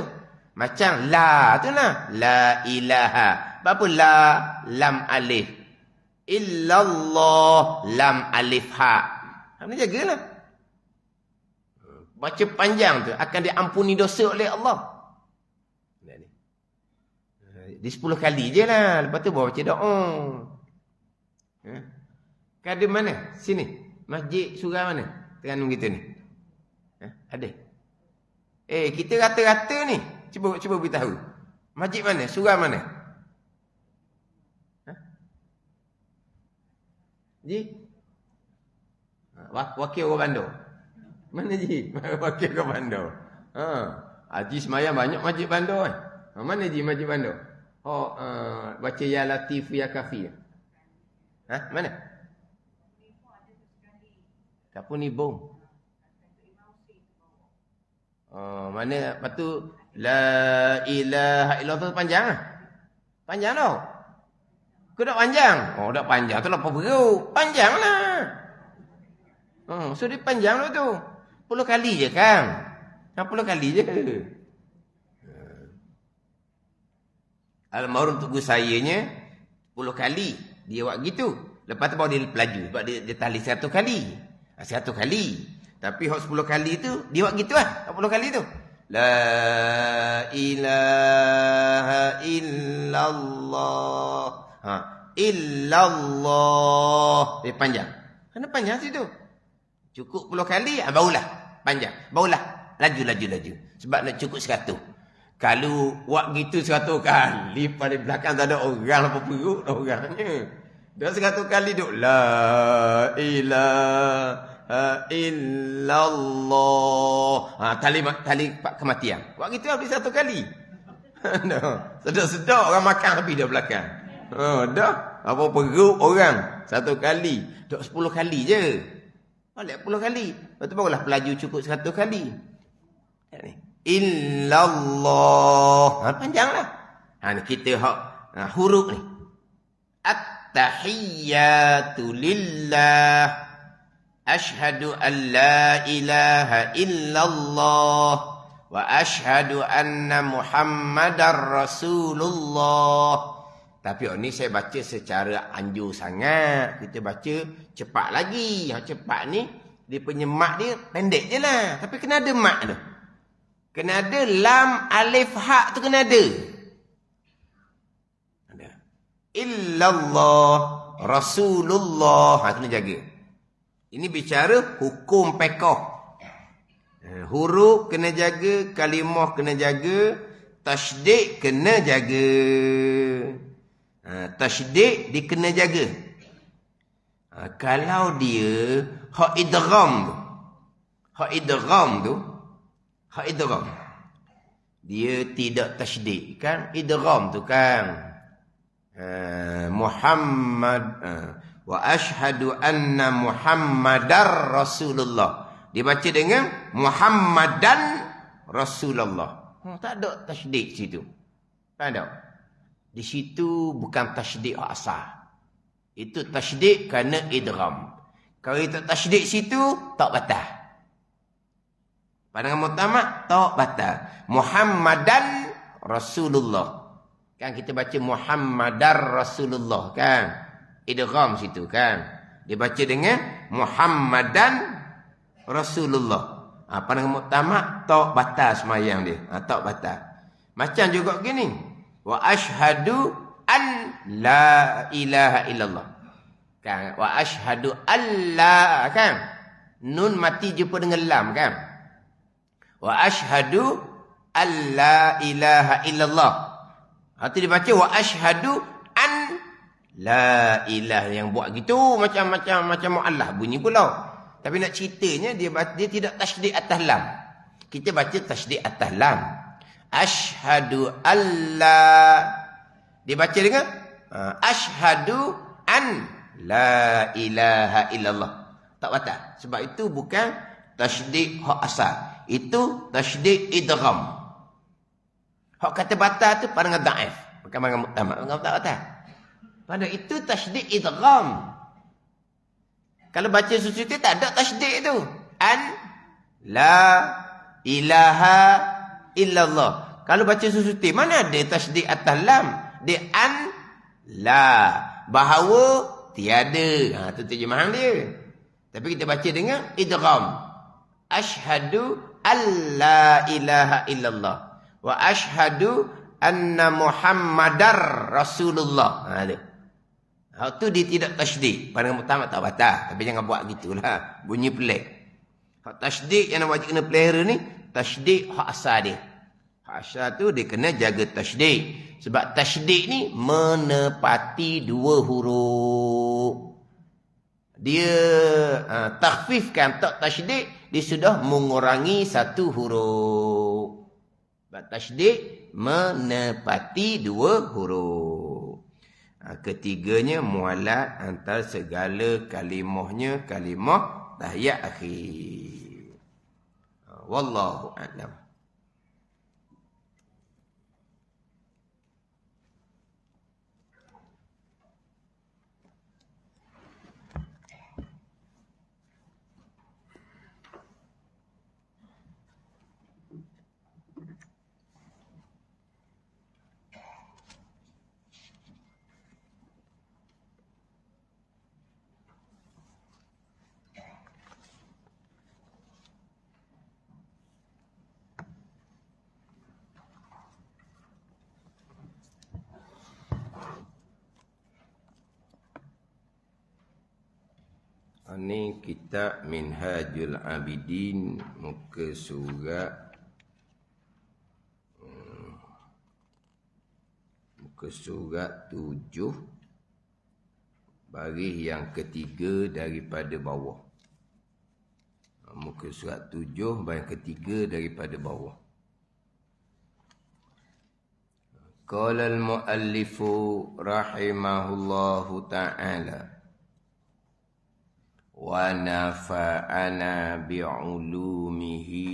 Macam la tu lah. La ilaha. Apa la, lam, alif. Illallah, lam, alif, ha. Kena jagalah. Baca panjang tu akan diampuni dosa oleh Allah. Di 10 kali je lah. Lepas tu bawa baca doa. Kada mana? Sini. Masjid surau mana? Terengganu kita ni. Ada. Kita rata-rata ni. Cuba beritahu. Masjid mana? Surau mana? Ji? Wakil orang Bandar. Mana Ji? Wakil orang Bandar. Haji semayang banyak Masjid Bandar. Mana Ji Masjid Bandar? Baca Ya Latif Ya Kafi. Mana? Siapa ni bom? Mana? Lepas tu La ilaha illallah tu panjang lah. Panjang tau. Kau tak panjang? Oh, tak panjang tu lapar perut. Panjang lah. So dia panjang lah tu. 10 kali je kan? 10 kali je. Almarhum Tugu sayanya 10 kali dia buat gitu. Lepas tu baru dia pelaju. Sebab dia tali 100 kali. 100 kali. Tapi 10 kali tu dia buat gitu lah. 10 kali tu. La ilaha illallah. Illallah. Dia panjang. Kenapa panjang situ? Cukup 10 kali, barulah panjang. Barulah laju. Sebab nak cukup 100. Kalau buat gitu 100 kali, pada belakang tak ada orang apa perut orangnya. Dah 100 kali duk la ilaha illallah. Tali kematian. Buat gitu habis 1 kali. Sedap-sedap orang makan habis dah belakang. Dah apa perut orang 1 kali. Duk 10 kali je. Balik 10 kali. Lepas tu barulah pelaju cukup 100 kali. Illallah. Panjanglah. Ni kita huruf ni. At-tahiyyatu lillah. Ashhadu an la ilaha illallah. Wa ashhadu anna Muhammadar Rasulullah. Tapi ni saya baca secara anjur sangat. Kita baca cepat lagi. Yang cepat ni, dia punya mat dia pendek je lah. Tapi kena ada mat tu. Kena ada lam, alif, hak tu kena ada. Ada. Illallah, Rasulullah. Kena jaga. Ini bicara hukum pekoh. Huruf kena jaga, kalimah kena jaga, tasydid kena jaga. Tasydid dia kena jaga. Kalau dia hak idgham tu dia tidak tasydid kan, idgham tu kan. Muhammad wa ashhadu anna Muhammadar Rasulullah. Dia baca dengan Muhammadan Rasulullah. Tak ada tasydid situ. Tak ada. Di situ bukan tasydid asal. Itu tasydid kerana idgham. Kalau itu tasydid situ tak batal. Pandangan mutamak tak batal. Muhammadan Rasulullah. Kan kita baca Muhammadar Rasulullah kan. Idgham situ kan. Dia baca dengan Muhammadan Rasulullah. Pandangan mutamak tak batal semayang dia. Tak batal. Macam juga gini. Wa ashhadu an la ilaha illallah. Kan? Wa ashhadu alla kan. Nun mati jumpa dengan lam kan. Wa ashhadu alla ilaha illallah. Itu dibaca wa ashhadu an la ilaha. Yang buat gitu macam mu'allah bunyi pula. Tapi nak ceritanya dia tidak tasydid atas lam. Kita baca tasydid atas lam. Ashhadu alla. Dia baca dengan ashhadu an la ilaha illallah. Tak batal. Sebab itu bukan tasydid hak asal. Itu tasydid idgham. Hak kata batal tu pandangan dhaif. Bukan pandangan muktamad. Tak batal. Pada itu tasydid idgham. Kalau baca susuti tak ada tasydid tu. An la ilaha illallah. Kalau baca susuti mana ada tasydid atas lam? Dia an la. Bahawa tiada. Itu terjemahan dia. Tapi kita baca dengan idgham. Ashhadu alla ilaha illallah. Wa ashhadu anna Muhammadar Rasulullah. Itu dia tidak tasydid. Pandangan muktamad tak batal. Tapi jangan buat gitulah. Bunyi pelik. Hak tasydid yang wajib kena pelihara ni, tasydid hak asal dia. Hak asal tu dia kena jaga tasydid. Sebab tasydid ni menepati 2 huruf. Dia takhfifkan tak tasydid, dia sudah mengurangi 1 huruf. Sebab tasydid menepati 2 huruf. Ketiganya mualat antara segala kalimahnya kalimah tahiyat akhir. Wallahu a'lam. Ini kitab Minhajul Abidin, muka surat 7, baris yang ketiga daripada bawah. Muka surat 7, baris ketiga daripada bawah. Qala al-muallifu rahimahullahu ta'ala wa nafa'ana bi'ulumihi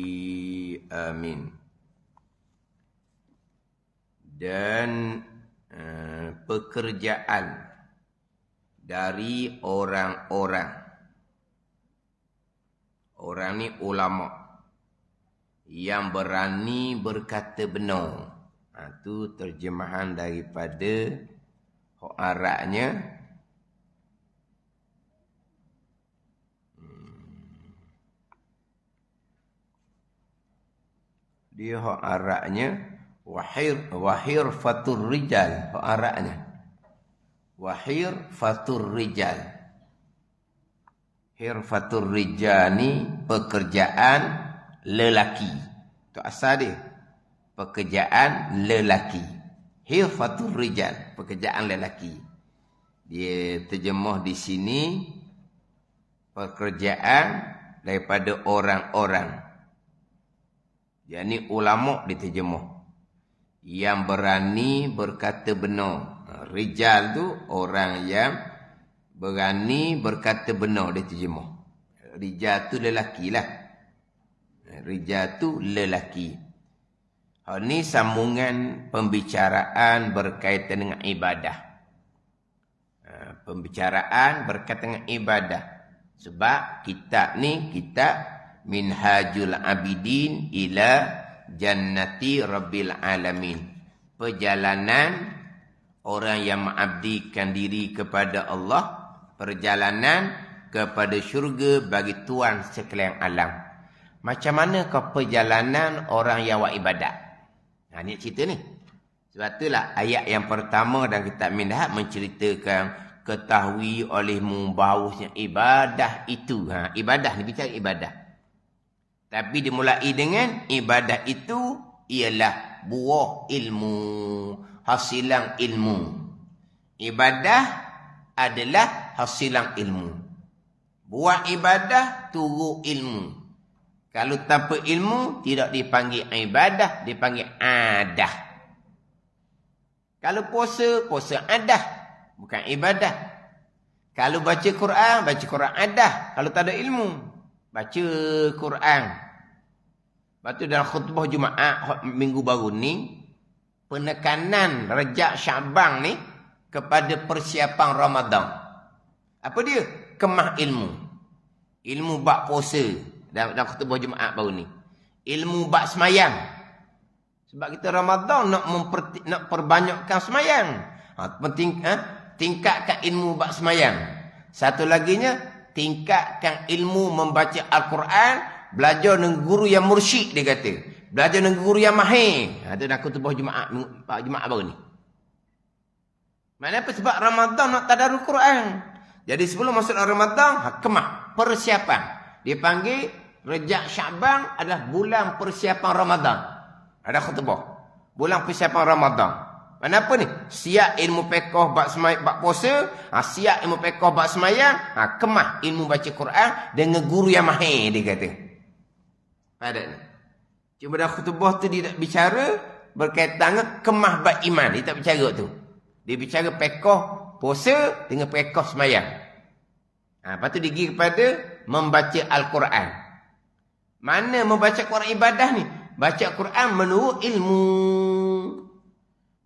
amin. Dan pekerjaan dari orang-orang ni ulama yang berani berkata benar. Itu terjemahan daripada Arabnya. Dia Arabnya wahir fatur rijal. Arabnya wahir fatur rijal. Hirfatur rijal ni pekerjaan lelaki. Itu asal dia. Pekerjaan lelaki. Hirfatur rijal, pekerjaan lelaki. Dia terjemah di sini pekerjaan daripada orang-orang. Jadi ulama diterjemah yang berani berkata benar. Rijal tu orang yang berani berkata benar, diterjemah. Rijal tu lelaki lah. Rijal tu lelaki. Ini sambungan pembicaraan berkaitan dengan ibadah. Pembicaraan berkaitan dengan ibadah. Sebab kitab ni kitab Minhajul Abidin ila Jannati Rabbil Alamin. Perjalanan orang yang mengabdikan diri kepada Allah. Perjalanan kepada syurga bagi Tuhan sekalian alam. Macam mana kau perjalanan orang yang buat ibadat? Ini cerita ni. Sebab itulah ayat yang pertama dalam kitab Minhaj menceritakan ketahui olehmu bahawasanya ibadah itu. Ibadah ni bicara ibadah. Tapi dimulai dengan ibadah itu ialah buah ilmu, hasilan ilmu. Ibadah adalah hasilan ilmu. Buat ibadah turu ilmu. Kalau tanpa ilmu tidak dipanggil ibadah, dipanggil adah. Kalau puasa, puasa adah, bukan ibadah. Kalau baca Quran adah. Kalau tak ada ilmu, baca Quran. Lepas tu dalam khutbah Jumaat minggu baru ni, penekanan Rejab Syaban ni kepada persiapan Ramadan. Apa dia? Kemah ilmu. Ilmu bab puasa dalam khutbah Jumaat baru ni. Ilmu bab semayang. Sebab kita Ramadan nak perbanyakkan semayang. Tingkatkan ilmu bab semayang. Satu laginya, tingkatkan ilmu membaca Al-Quran. Belajar dengan guru yang mursyid, dia kata. Belajar dengan guru yang mahir. Itu dalam khutbah Jumaat baru ni. Maksudnya apa? Sebab Ramadan nak tadarus Quran. Jadi sebelum masuk Ramadan, kemah, persiapan. Dia panggil Rejab Syaban adalah bulan persiapan Ramadan. Ada khutbah. Bulan persiapan Ramadan. Kenapa ni? Siap ilmu fiqh bab puasa, siap ilmu fiqh bab semayang, kemah ilmu baca Quran dengan guru yang mahir, dia kata. Ada ni. Cuma dalam khutbah tu dia tak bicara berkaitan dengan kemah bab iman. Dia tak bicara tu. Dia bicara fiqh puasa dengan fiqh semayang. Lepas tu dia pergi kepada membaca Al-Quran. Mana membaca Quran ibadah ni? Baca Quran menurut ilmu.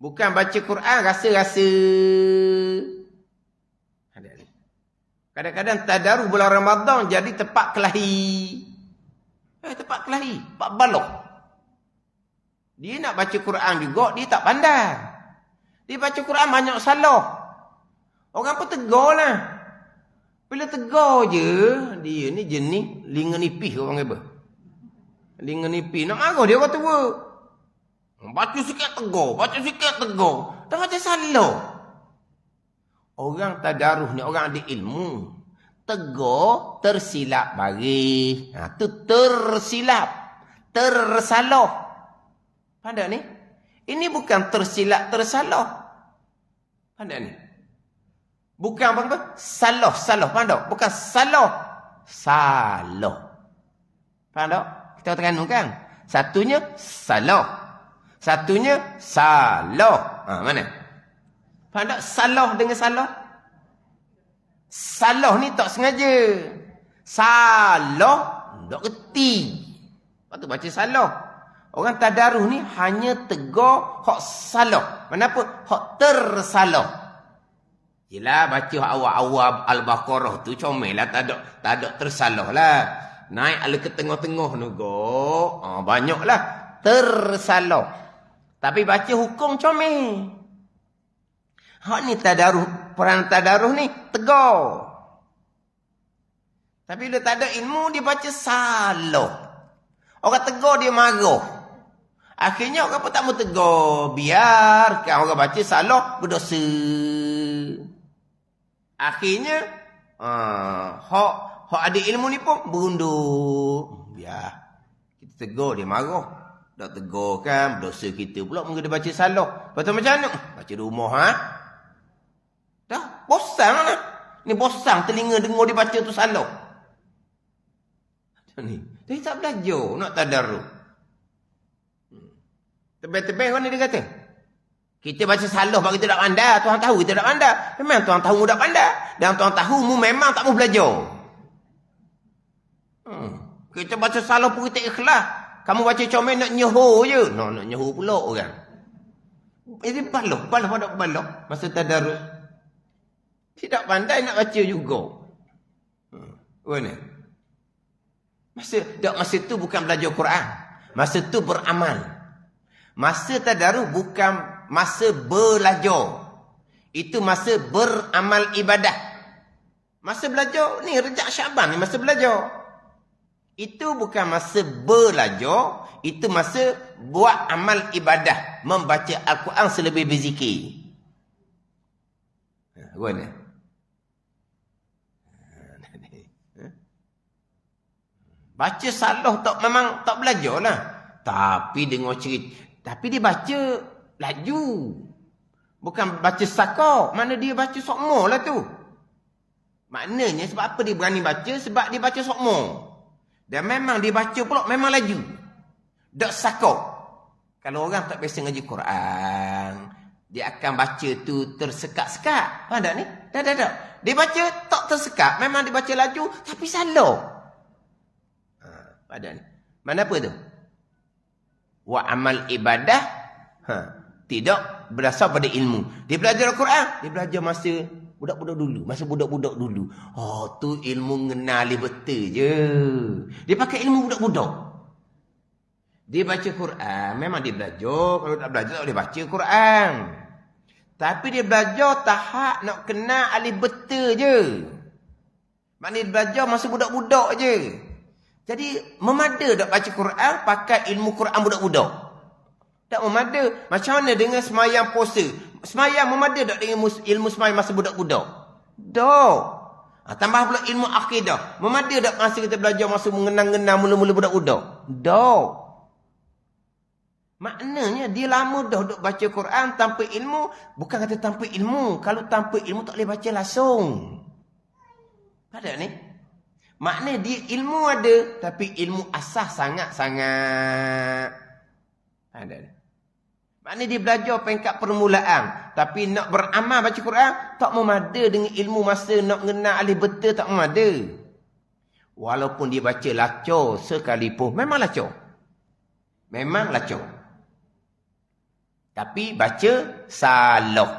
Bukan baca Quran rasa-rasa. Kadang-kadang tadarus bulan Ramadan jadi tempat kelahi. Tempat kelahi. Tempat balok. Dia nak baca Quran juga, dia tak pandai. Dia baca Quran banyak salah. Orang pun tegur lah. Bila tegur je, dia ni jenis linga nipis orang apa. Linga nipis. Nak marah dia orang tua. Baca sikit tegur. Baca sikit tegur. Dah macam salah. Orang tadarus ni, orang ada ilmu. tegur, tersilap bagi. Tu tersilap. Tersalah. Pandai ni? Ini bukan tersilap, tersalah. Pandai ni? Bukan apa? Salah. Pandai? Bukan salah. Salah. Pandai? Kita tekan kan? Satunya salah. Satunya salah. Mana? Pandai? Salah dengan salah? Salah ni tak sengaja. Salah tak reti. Lepas tu baca salah. Orang tadarus ni hanya tegur hak salah. Kenapa? Hak tersalah. Yelah baca hak awal-awal Al-Baqarah tu comel lah. Tak ada tersalah lah. Naik ala ke tengah-tengah ni go. Banyaklah tersalah. Tapi baca hukum comel. Hak ni tadarus, peran tadarus ni tegur. Tapi bila tak ada ilmu, dia baca salah. Orang tegur, dia marah. Akhirnya orang pun tak mau tegur. Biarkan orang baca salah, berdosa. Akhirnya, hak ada ilmu ni pun berunduk. Biar. Kita tegur, dia marah. Tak tegur kan, berdosa kita pula mungkin dia baca salah. Lepas tu macam mana? Baca rumah, Dah, bosan lah. Ni bosan telinga dengar dia baca tu salah. Macam ni. Dia tak belajar nak tadarus. Tebel-tebel kan dia kata. Kita baca salah bagi kita tak pandai. Tuhan tahu kita tak pandai. Memang Tuhan tahu mu tak pandai. Dan Tuhan tahu mu memang tak mau belajar. Kita baca salah pun kita ikhlas. Kamu baca comel nak nyehu je. Nak nyehu pula orang. Jadi balok masa tadarus. Tidak pandai nak baca juga. Mana? Masa tu bukan belajar Quran. Masa tu beramal. Masa tadarus bukan masa belajar. Itu masa beramal ibadah. Masa belajar ni Rejab Syaban ni masa belajar. Itu bukan masa belajar. Itu masa buat amal ibadah. Membaca Al-Quran selebih berzikir. Mana? Baca salah memang tak belajar lah. Tapi dengar cerita. Tapi dia baca laju. Bukan baca sakar. Mana dia baca sokmo lah tu. Maknanya sebab apa dia berani baca? Sebab dia baca sokmo. Dan memang dia baca pula memang laju. Tak sakar. Kalau orang tak biasa ngaji Quran, dia akan baca tu tersekat-sekat. Faham tak ni? Tak. Dia baca tak tersekat. Memang dia baca laju tapi salah. Pada ni. Mana apa tu? Wa amal ibadah tidak berdasar pada ilmu. Dia belajar Al-Quran, dia belajar masa budak-budak dulu, masa budak-budak dulu. Tu ilmu ngenali betul je. Dia pakai ilmu budak-budak. Dia baca Quran, memang dia belajar. Kalau tak belajar tak boleh baca Quran. Tapi dia belajar tahap nak kenal alif betul je. Maknanya dia belajar masa budak-budak je. Jadi, memada tak baca Quran, pakai ilmu Quran budak-budak. Tak memada. Macam mana dengan semayang puasa? Semayang memada tak dengan ilmu semayang masa budak-budak? Tak. Tambah pula ilmu akidah. Memada tak masa kita belajar masa mengenang-genang mula-mula budak-budak? Tak. Maknanya, dia lama dah duk baca Quran tanpa ilmu. Bukan kata tanpa ilmu. Kalau tanpa ilmu tak boleh baca langsung. Ada ni? Maknanya dia ilmu ada, tapi ilmu asas sangat-sangat ada. Maknanya dia belajar peringkat permulaan, tapi nak beramal baca Quran, tak memada dengan ilmu masa nak mengenal alif betul, tak memada. Walaupun dia baca lacur sekalipun, memang lacur. Memang lacur. Tapi baca salah.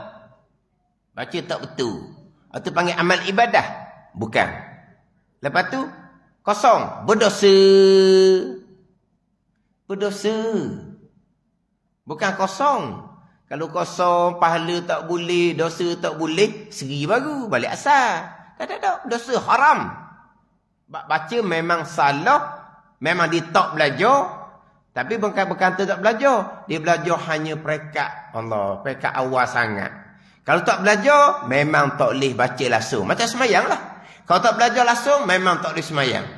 Baca tak betul. Itu panggil amal ibadah. Bukan. Lepas tu, kosong. Berdosa. Berdosa. Bukan kosong. Kalau kosong, pahala tak boleh, dosa tak boleh, seri baru, balik asal. Tak. Dosa haram. Baca memang salah, memang dia tak belajar. Tapi bukan tak belajar. Dia belajar hanya peringkat Allah, peringkat awal sangat. Kalau tak belajar, memang tak boleh baca langsung. Macam semayang lah. Kalau tak belajar langsung, memang tak boleh semayang.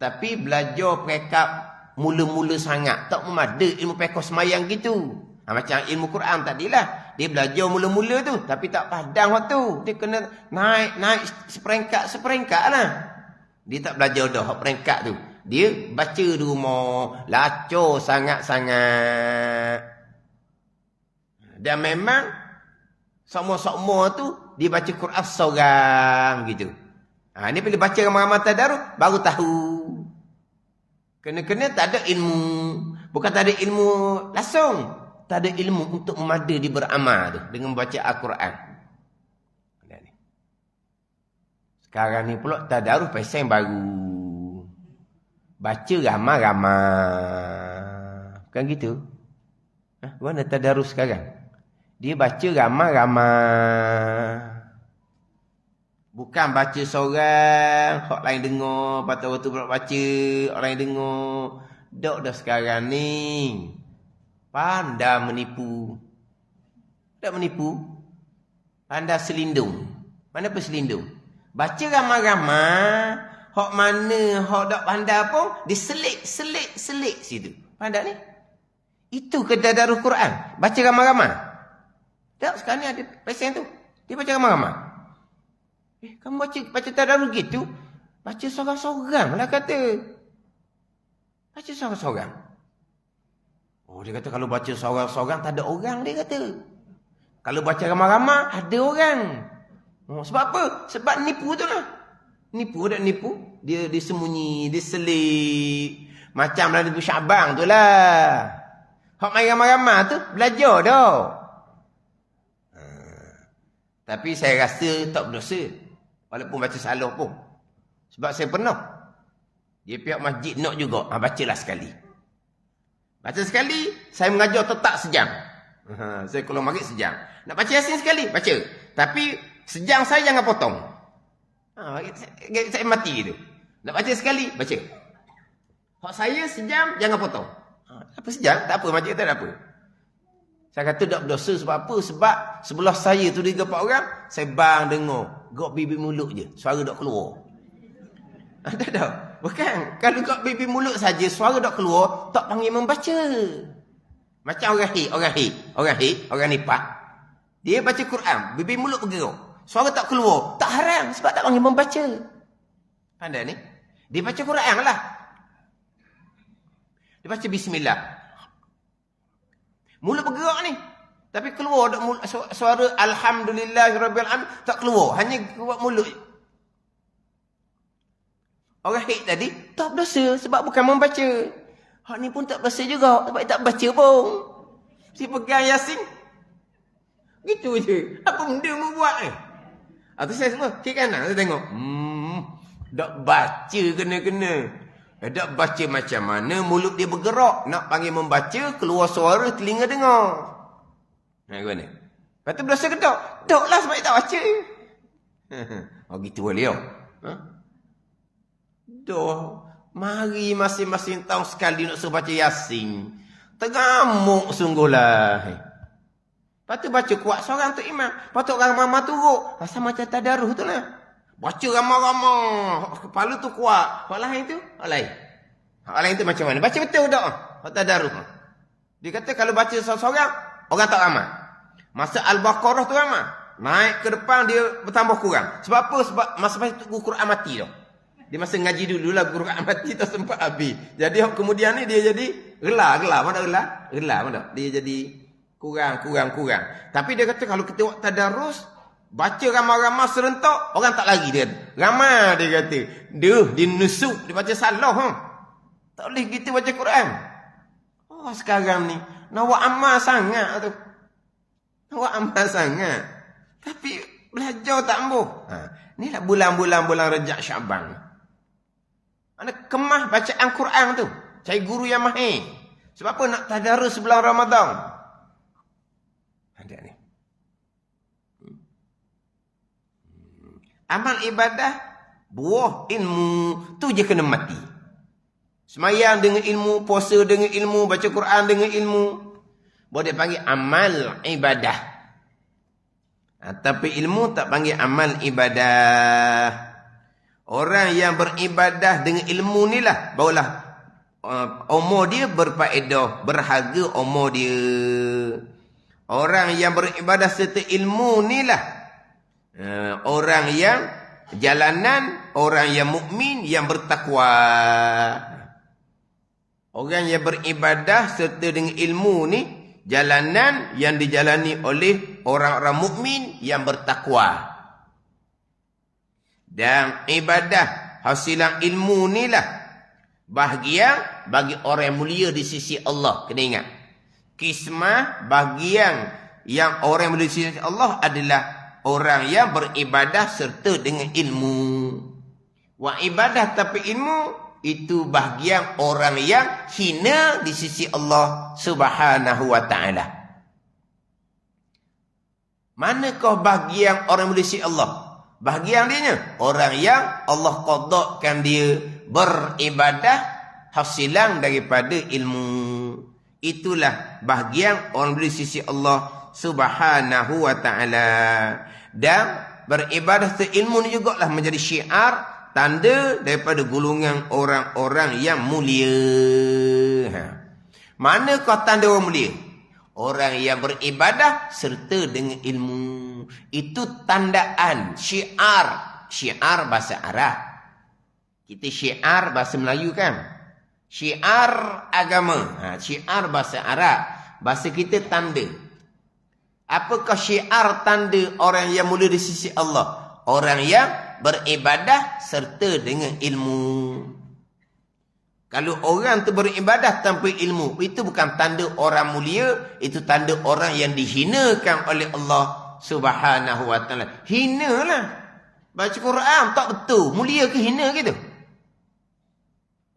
Tapi belajar perekap mula-mula sangat. Tak ada ilmu perekap semayang gitu. Macam ilmu Quran tadilah. Dia belajar mula-mula tu. Tapi tak padang waktu. Dia kena naik seperengkat lah. Dia tak belajar dah peringkat tu. Dia baca di rumah. Lacur sangat-sangat. Dan memang semua tu dia baca Quran seorang gitu. Ni bila baca ramai-ramai tadarus baru tahu. Kena-kena tak ada ilmu. Bukan tak ada ilmu langsung. Tak ada ilmu untuk memada di beramal tu dengan baca Al-Quran. Sekarang ni pula tadarus pasal yang baru. Baca ramai-ramai. Bukan gitu? Mana tadarus sekarang? Dia baca ramai-ramai. Bukan baca seorang, orang lain dengar, patut waktu baca, orang lain dengar. Dok dah sekarang ni. Pandai menipu. Tak menipu. Pandai selindung. Mana apa selindung? Baca ramai-ramai. Hak mana, hak tak pandai pun, diselik situ. Pandai ni? Itu ke tadarus Quran? Baca ramai-ramai? Tak, sekarang ni ada pesen tu. Dia baca ramai-ramai. Kamu baca tadarus gitu? Baca seorang-seorang lah kata. Baca seorang-seorang. Oh, dia kata kalau baca seorang-seorang tak ada orang, dia kata. Kalau baca ramai-ramai ada orang. Sebab apa? Sebab nipu tu lah. Nipu tak nipu? Dia disembunyi, diselik. Macam dalam buku Syabang tu lah. Hak main ramai-ramai tu belajar dah. Tapi saya rasa tak berdosa. Walaupun baca salah pun. Sebab saya pernah. Dia pihak masjid nak juga. Bacalah sekali. Baca sekali, saya mengajar tetap sejam. Saya kalau maghrib sejam. Nak baca Yasin sekali, baca. Tapi sejam saya jangan potong. Saya mati gitu. Nak baca sekali, baca. Hak saya sejam, jangan potong. Apa sejam? Tak apa, macam tak ada apa. Saya kata tak berdosa sebab apa? Sebab sebelah saya tu 3-4 orang, saya bang dengar. Gok bibir mulut je, suara tak keluar. Tak. Bukan. Kalau gok bibir mulut saja, suara tak keluar, tak panggil membaca. Macam orang nipah. Dia baca Quran, bibir mulut bergerak. Suara tak keluar, tak haram sebab tak panggil membaca. Pandai ni? Dia baca Quran lah. Dia baca bismillah. Mulut bergerak ni. Tapi keluar suara alhamdulillahirabbil alamin tak keluar, hanya keluar mulut. Orang hit tadi tak berdosa sebab bukan membaca. Hak ni pun tak berdosa juga sebab tak baca pun. Si pegang Yasin. Gitu je. Apa benda mau buat ni? Atau saya semua kiri kanan saya tengok. Tak baca kena-kena. Tak baca macam mana mulut dia bergerak. Nak panggil membaca, keluar suara, telinga dengar. Gimana? Lepas tu berdosa ke tak? Tak lah sebab dia tak baca. Gitu boleh. Mari masing-masing tahun sekali nak suruh baca Yasin. Tergamuk sungguhlah. Lepas tu baca kuat seorang tu imam. Lepas tu orang ramai turut. Rasa macam tadarus tu lah. Baca ramai-ramai. Kepala tu kuat. Hak lain tu? Hak lain tu macam mana? Baca betul tak? Hak tadarus. Dia kata kalau baca seorang, orang tak ramai. Masa Al-Baqarah tu ramai. Naik ke depan dia bertambah kurang. Sebab apa? Sebab masa-masa tu Quran mati dah. Dia masa ngaji dululah Quran mati tak sempat habis. Jadi kemudian ni dia jadi gelar. Mana gelar? Gelar mana? Dia jadi kurang. Tapi dia kata kalau kita buat tadarus, baca ramai-ramai serentak, orang tak lari dia. Ramai dia kata. Dia nusuk, dia baca salah. Tak boleh kita baca Quran. Sekarang ni nak buat amal sangat tu. Tapi belajar tak ambuh. Inilah bulan-bulan Rejab Syaban. Mana kemah bacaan Quran tu. Cari guru yang mahir. Sebab apa nak tadarus sebelum Ramadan? Ada ni. Amal ibadah, buah ilmu, tu je kena mati. Semayang dengan ilmu, puasa dengan ilmu, baca Quran dengan ilmu. Boleh panggil amal ibadah. Tapi ilmu tak panggil amal ibadah. Orang yang beribadah dengan ilmu ni lah, barulah umur dia berfaedah, berharga umur dia. Orang yang beribadah serta ilmu ni lah, orang yang jalanan, orang yang mukmin, yang bertakwa. Orang yang beribadah serta dengan ilmu ni, jalanan yang dijalani oleh orang-orang mukmin yang bertakwa. Dan ibadah hasilan ilmu ni lah bahagian bagi orang yang mulia di sisi Allah. Kena ingat, kismah bahagian yang orang yang mulia di sisi Allah adalah orang yang beribadah serta dengan ilmu. Wa ibadah tapi ilmu, itu bahagian orang yang hina di sisi Allah Subhanahu wa ta'ala. Manakah bahagian orang yang mulia di sisi Allah? Bahagian dia, orang yang Allah qadakkan dia beribadah hasilan daripada ilmu. Itulah bahagian orang beri sisi Allah Subhanahu wa ta'ala. Dan beribadah ilmu ni juga lah menjadi syiar, tanda daripada golongan orang-orang yang mulia. Manakah tanda orang mulia? Orang yang beribadah serta dengan ilmu. Itu tandaan, syiar. Syiar bahasa Arab. Kita syiar bahasa Melayu kan? Syiar agama. Syiar bahasa Arab. Bahasa kita tanda. Apakah syiar tanda orang yang mulia di sisi Allah? Orang yang beribadah serta dengan ilmu. Kalau orang tu beribadah tanpa ilmu, itu bukan tanda orang mulia, itu tanda orang yang dihinakan oleh Allah Subhanahu wa ta'ala. Hinalah. Baca Quran tak betul, mulia ke hina gitu?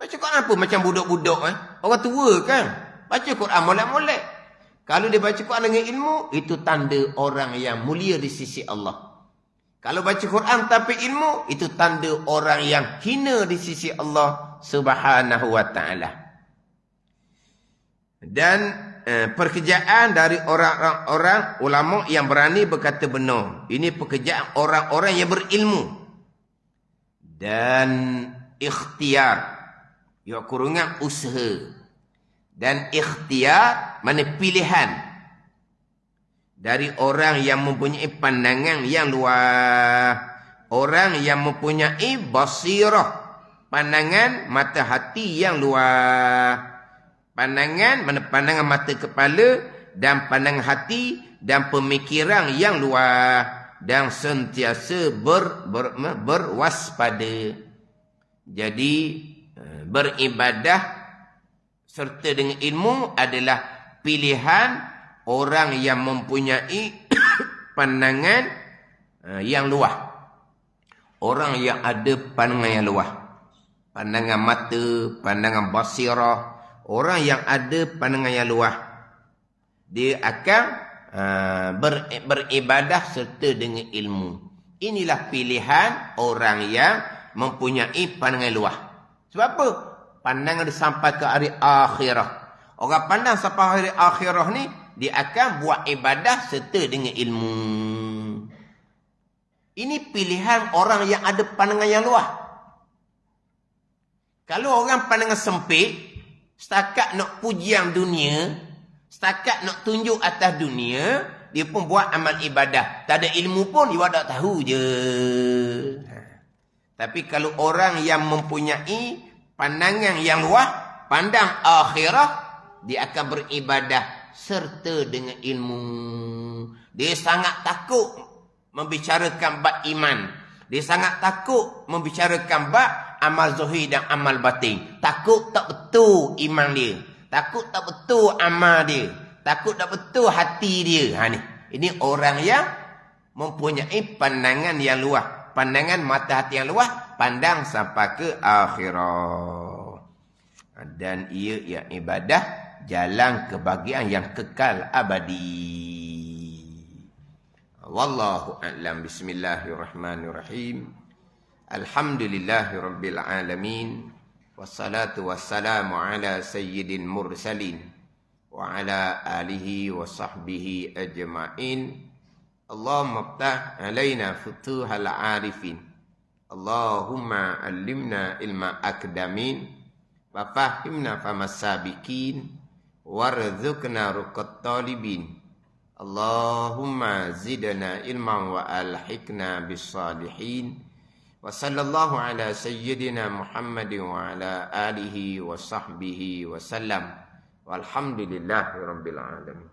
Baca Quran apa macam budak-budak orang tua kan? Baca Quran molek-molek. Kalau dia baca Quran dengan ilmu, itu tanda orang yang mulia di sisi Allah. Kalau baca Quran tanpa ilmu, itu tanda orang yang hina di sisi Allah Subhanahu wa ta'ala. Dan pekerjaan dari orang-orang ulama yang berani berkata benar. Ini pekerjaan orang-orang yang berilmu. Dan ikhtiar, ya kurungan usaha. Dan ikhtiar, mana pilihan. Dari orang yang mempunyai pandangan yang luas. Orang yang mempunyai basirah. Pandangan mata hati yang luas. Pandangan, mana pandangan mata kepala. Dan pandangan hati. Dan pemikiran yang luas. Dan sentiasa berwaspada. Jadi, beribadah serta dengan ilmu adalah pilihan orang yang mempunyai pandangan yang luas. Orang yang ada pandangan yang luas. Pandangan mata, pandangan basirah. Orang yang ada pandangan yang luas, dia akan beribadah serta dengan ilmu. Inilah pilihan orang yang mempunyai pandangan luas. Sebab apa? Pandangan dia sampai ke hari akhirah. Orang pandang sampai hari akhirah ni, dia akan buat ibadah serta dengan ilmu. Ini pilihan orang yang ada pandangan yang luas. Kalau orang pandangan sempit, setakat nak pujian dunia, setakat nak tunjuk atas dunia, dia pun buat amal ibadah. Tak ada ilmu pun, dia tak tahu je. Tapi kalau orang yang mempunyai pandangan yang luas, pandang akhirah, dia akan beribadah serta dengan ilmu. Dia sangat takut membicarakan bab iman. Dia sangat takut membicarakan bab amal zahir dan amal batin. Takut tak betul iman dia. Takut tak betul amal dia. Takut tak betul hati dia. Ini orang yang mempunyai pandangan yang luas. Pandangan mata hati yang luas. Pandang sampai ke akhirat. Dan ia yang ibadah jalan kebahagiaan yang kekal abadi. Wallahu a'lam. Bismillahirrahmanirrahim. Alhamdulillahirabbil alamin. Wassalatu wassalamu ala sayyidil mursalin wa ala alihi wa sahbihi ajma'in. Allahumma ftah alaina futuhal arifin. Allahumma allimna ilma akdamin wa fahimna famas sabiqin warzuqna ruqat talibin. Allahumma zidna ilman wa alhiqna bis salihin. Wa sallallahu ala sayyidina Muhammadin wa ala alihi wa sahbihi wa sallam. Walhamdulillahi rabbil alamin.